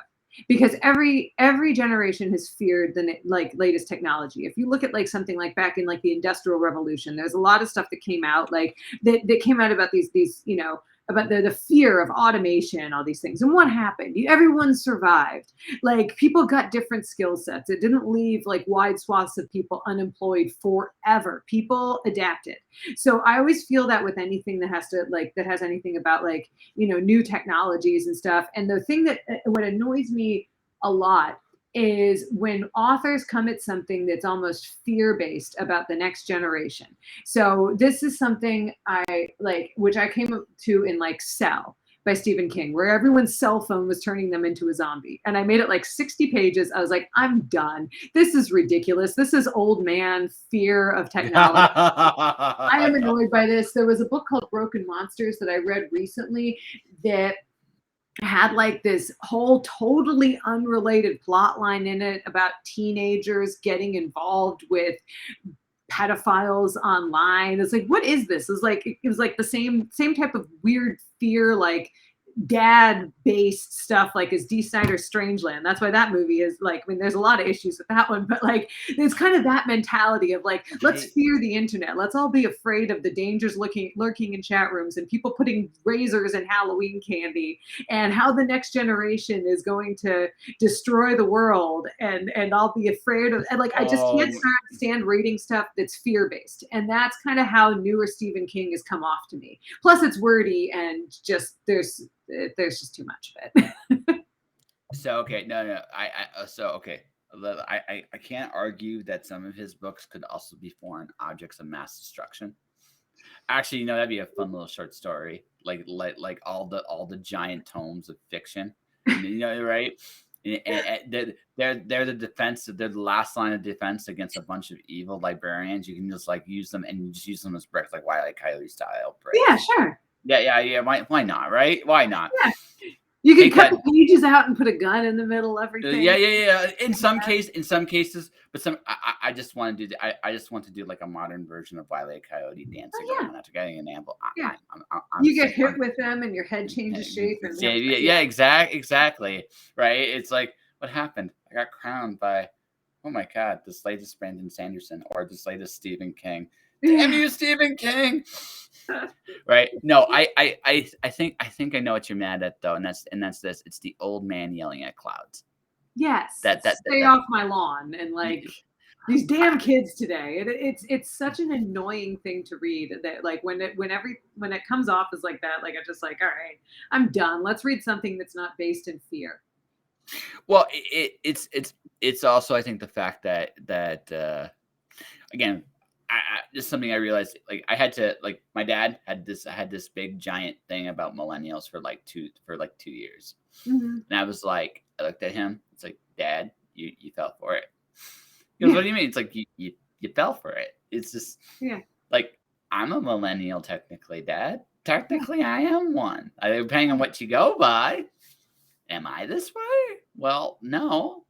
because every generation has feared the like latest technology. If you look at like something like back in like the Industrial Revolution, there's a lot of stuff that came out like that came out about these about the fear of automation, all these things. And what happened? Everyone survived. Like people got different skill sets. It didn't leave like wide swaths of people unemployed forever. People adapted. So I always feel that with anything that has to like that has anything about like new technologies and stuff. And the thing that what annoys me a lot is when authors come at something that's almost fear based about the next generation. So this is something I like, which I came up to in like Cell by Stephen King, where everyone's cell phone was turning them into a zombie. And I made it like 60 pages. I was like, I'm done. This is ridiculous. This is old man fear of technology. I am annoyed by this. There was a book called Broken Monsters that I read recently that had like this whole totally unrelated plot line in it about teenagers getting involved with pedophiles online. It's like, what is this? It was like the same type of weird fear, like dad based stuff like is D. Snyder's Strangeland. That's why that movie is like, I mean, there's a lot of issues with that one, but like it's kind of that mentality of like, let's fear the internet. Let's all be afraid of the dangers lurking in chat rooms and people putting razors in Halloween candy and how the next generation is going to destroy the world. And I'll be afraid of, and like, I just can't stand reading stuff that's fear based. And that's kind of how newer Stephen King has come off to me. Plus it's wordy and just there's just too much of it. So okay, no, so okay. I can't argue that some of his books could also be foreign objects of mass destruction. Actually, that'd be a fun little short story, like all the giant tomes of fiction, right? And they're the defense. They're the last line of defense against a bunch of evil librarians. You can just like use them and you just use them as bricks, like Wile E. Coyote style bricks. Yeah, sure. Yeah. Why not? Right? Why not? Yeah. You can cut the pages out and put a gun in the middle. Everything. Yeah. In some cases, but I just want to do. I just want to do like a modern version of Wile E. Coyote dancing around after getting an apple. Yeah. You get hit with them, and your head changes shape. And yeah, exactly. Right? It's like, what happened? I got crowned by, oh my God, this latest Brandon Sanderson or this latest Stephen King. Damn you, Stephen King! Right? No, I think I know what you're mad at though, and that's this. It's the old man yelling at clouds. Yes. That Stay off my lawn, and like these damn kids today. It's such an annoying thing to read that like when it comes off as like that, like I'm just like, all right, I'm done. Let's read something that's not based in fear. Well, it's also I think the fact that again. Just something I realized, like I had to, like my dad had this big giant thing about millennials for like 2 years, and I was like, I looked at him. It's like, Dad, you fell for it. He goes, what do you mean? It's like you fell for it. It's just like I'm a millennial technically, Dad. Technically, I am one. Depending on what you go by. Am I this way? Well, no.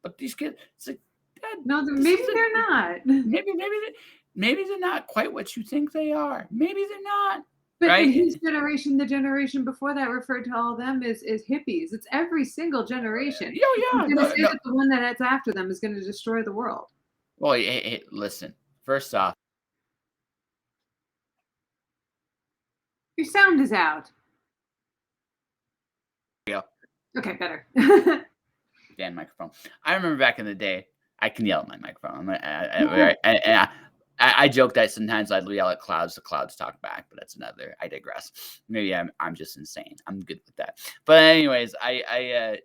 But these kids, it's like, Dad, no, maybe they're not. Maybe maybe they're not quite what you think they are. Maybe they're not. But in Right? his generation, the generation before that referred to all of them as hippies. It's every single generation. He's Yeah. going to No, say no. that the one that's after them is going to destroy the world. Well, hey, listen. First off, Your sound is out. yeah, Okay, better. Dan microphone. I remember back in the day, I can yell at my microphone. Yeah. I joke that sometimes I'd yell at clouds, the clouds talk back, but that's another. I digress. Maybe I'm just insane. I'm good with that. But anyways,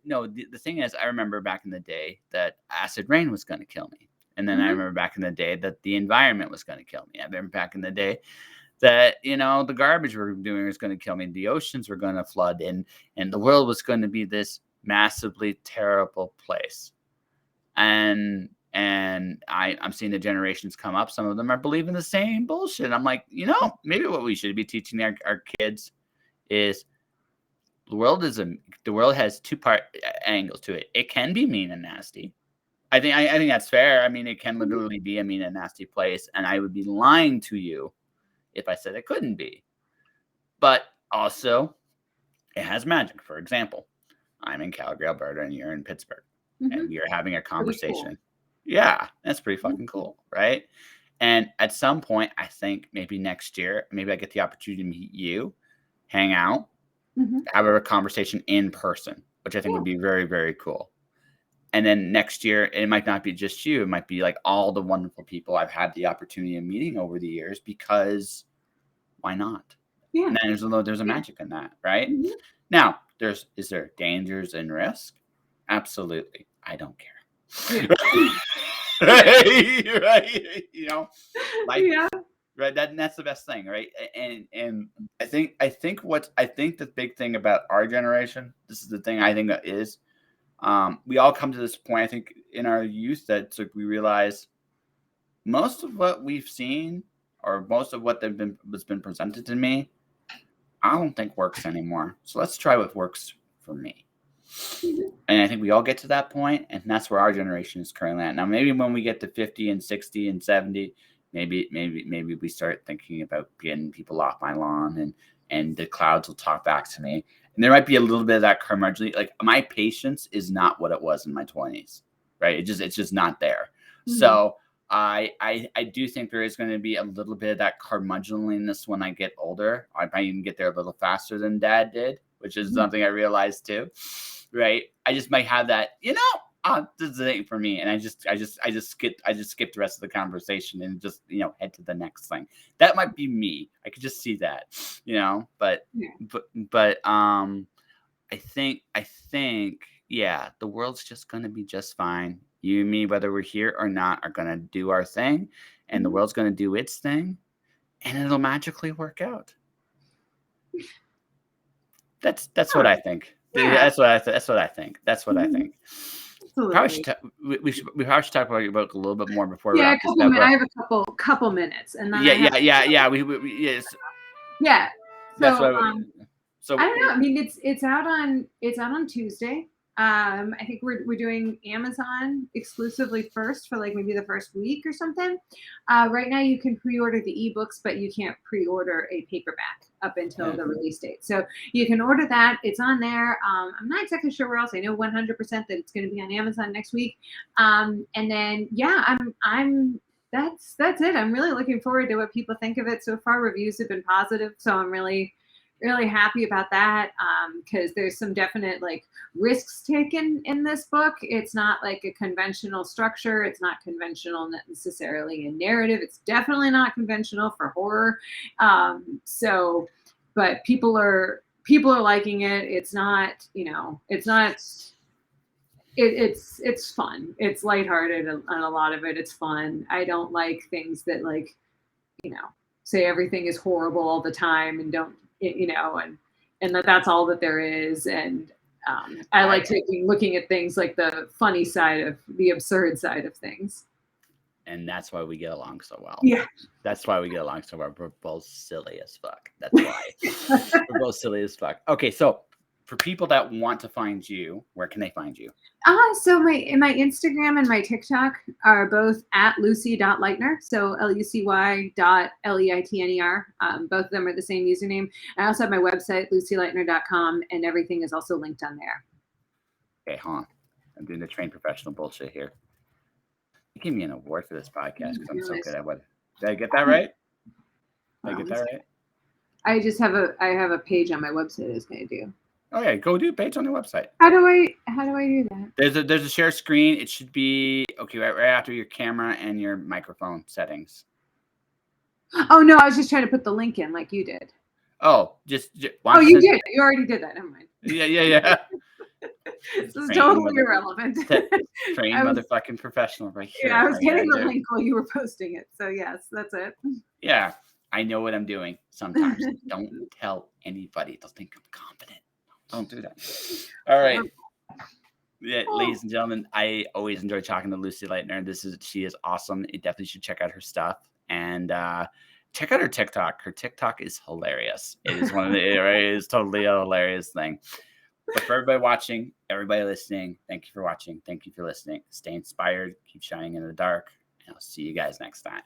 no. The thing is, I remember back in the day that acid rain was going to kill me, and then I Mhm. remember back in the day that the environment was going to kill me. I remember back in the day that the garbage we're doing is going to kill me. The oceans were going to flood, and the world was going to be this massively terrible place. And I'm seeing the generations come up. Some of them are believing the same bullshit. I'm like, maybe what we should be teaching our kids is the world has two-part angles to it. It can be mean and nasty. I think that's fair. I mean, it can Mhm. literally be a mean and nasty place, and I would be lying to you if I said it couldn't be. But also, it has magic. For example, I'm in Calgary, Alberta, and you're in Pittsburgh, and Mhm. we are having a Pretty cool. conversation. Yeah, that's pretty Mhm. fucking cool, right? And at some point, I think maybe next year, maybe I get the opportunity to meet you, hang out, Mhm. have a conversation in person, which I think Yeah. would be very, very cool. And then next year, it might not be just you. It might be like all the wonderful people I've had the opportunity of meeting over the years, because why not? Yeah. And then there's a Yeah. magic in that, right? Mhm. Now, is there dangers and risk? Absolutely. I don't Yeah. care. Right? Life, Yeah. right? That's the best thing, right? And I think the big thing about our generation, this is the thing I think that is, we all come to this point, I think, in our youth, that we realize most of what we've seen, or most of what has been presented to me, I don't think works anymore. So let's try what works for me. Mhm. And I think we all get to that point, and that's where our generation is currently at. Now, maybe when we get to 50 and 60 and 70, maybe we start thinking about getting people off my lawn, and the clouds will talk back to me. And there might be a little bit of that curmudgeonly, like my patience is not what it was in my 20s, right? It's just not there. Mhm. So I do think there is going to be a little bit of that curmudgeonliness when I get older. I might even get there a little faster than Dad did, which is Mhm. something I realized too, right? I just might have that, this is it for me, and I just skip the rest of the conversation and just head to the next thing. That might be me. I could just see that, but Yeah. I think yeah, the world's just gonna be just fine. You and me, whether we're here or not, are gonna do our thing, and the Mhm. world's gonna do its thing, and it'll magically work out. That's what Sure. I think. Yeah. That's what I think. That's what I Mhm. think. Probably should Absolutely. we probably should talk about your book a little bit more before we Yeah, wrap this up. I have a couple minutes, and then I have Yeah. Yes. yeah. That's So, why. I So don't know. I mean, it's out on Tuesday. I think we're doing Amazon exclusively first for like maybe the first week or something. Right now, you can pre-order the ebooks, but you can't pre-order a paperback up until yeah, the release date. So you can order that. It's on there. I'm not exactly sure where else. I know 100% that it's going to be on Amazon next week. And then yeah, I'm that's it. I'm really looking forward to what people think of it. So far, reviews have been positive, so I'm really happy about that, because there's some definite like risks taken in this book. It's not like a conventional structure. It's not conventional necessarily in narrative. It's definitely not conventional for horror. So, but people are liking it. It's not, it's not. It's fun. It's lighthearted, and a lot of it. It's fun. I don't like things that like you know say everything is horrible all the time and don't and that's all that there is. And I I like looking at things like the funny side of the absurd side of things. and that's why we get along so well. Yeah. That's why we get along so well. We're both silly as fuck. That's why we're both silly as fuck. Okay, so for people that want to find you, where can they find you? So my Instagram and my TikTok are both at Lucy.Leitner. So LUCY.LEITNER. Both of them are the same username. I also have my website, LucyLeitner.com, and everything is also linked on there. Okay, hold on. I'm doing the trained professional bullshit here. You gave me an award for this podcast because I'm so good at what. Did I get that right? Did I get that right? I just have a page on my website I was gonna do. Oh yeah, go do a page on the website. How do I do that? There's a share screen. It should be okay right after your camera and your microphone settings. Oh no, I was just trying to put the link in like you did. Oh, just oh, you did. You already did that. Never mind. Yeah. This is totally irrelevant. Trained motherfucking professional right here. Yeah, I was getting the link while you were posting it. So yes, that's it. Yeah, I know what I'm doing. Sometimes don't tell anybody. They'll think I'm competent. Don't do that. All right. Yeah, ladies and gentlemen, I always enjoy talking to Lucy Leitner. She is awesome. You definitely should check out her stuff and check out her TikTok. Her TikTok is hilarious. It is it is totally a hilarious thing. But for everybody watching, everybody listening, thank you for watching. Thank you for listening. Stay inspired. Keep shining in the dark. And I'll see you guys next time.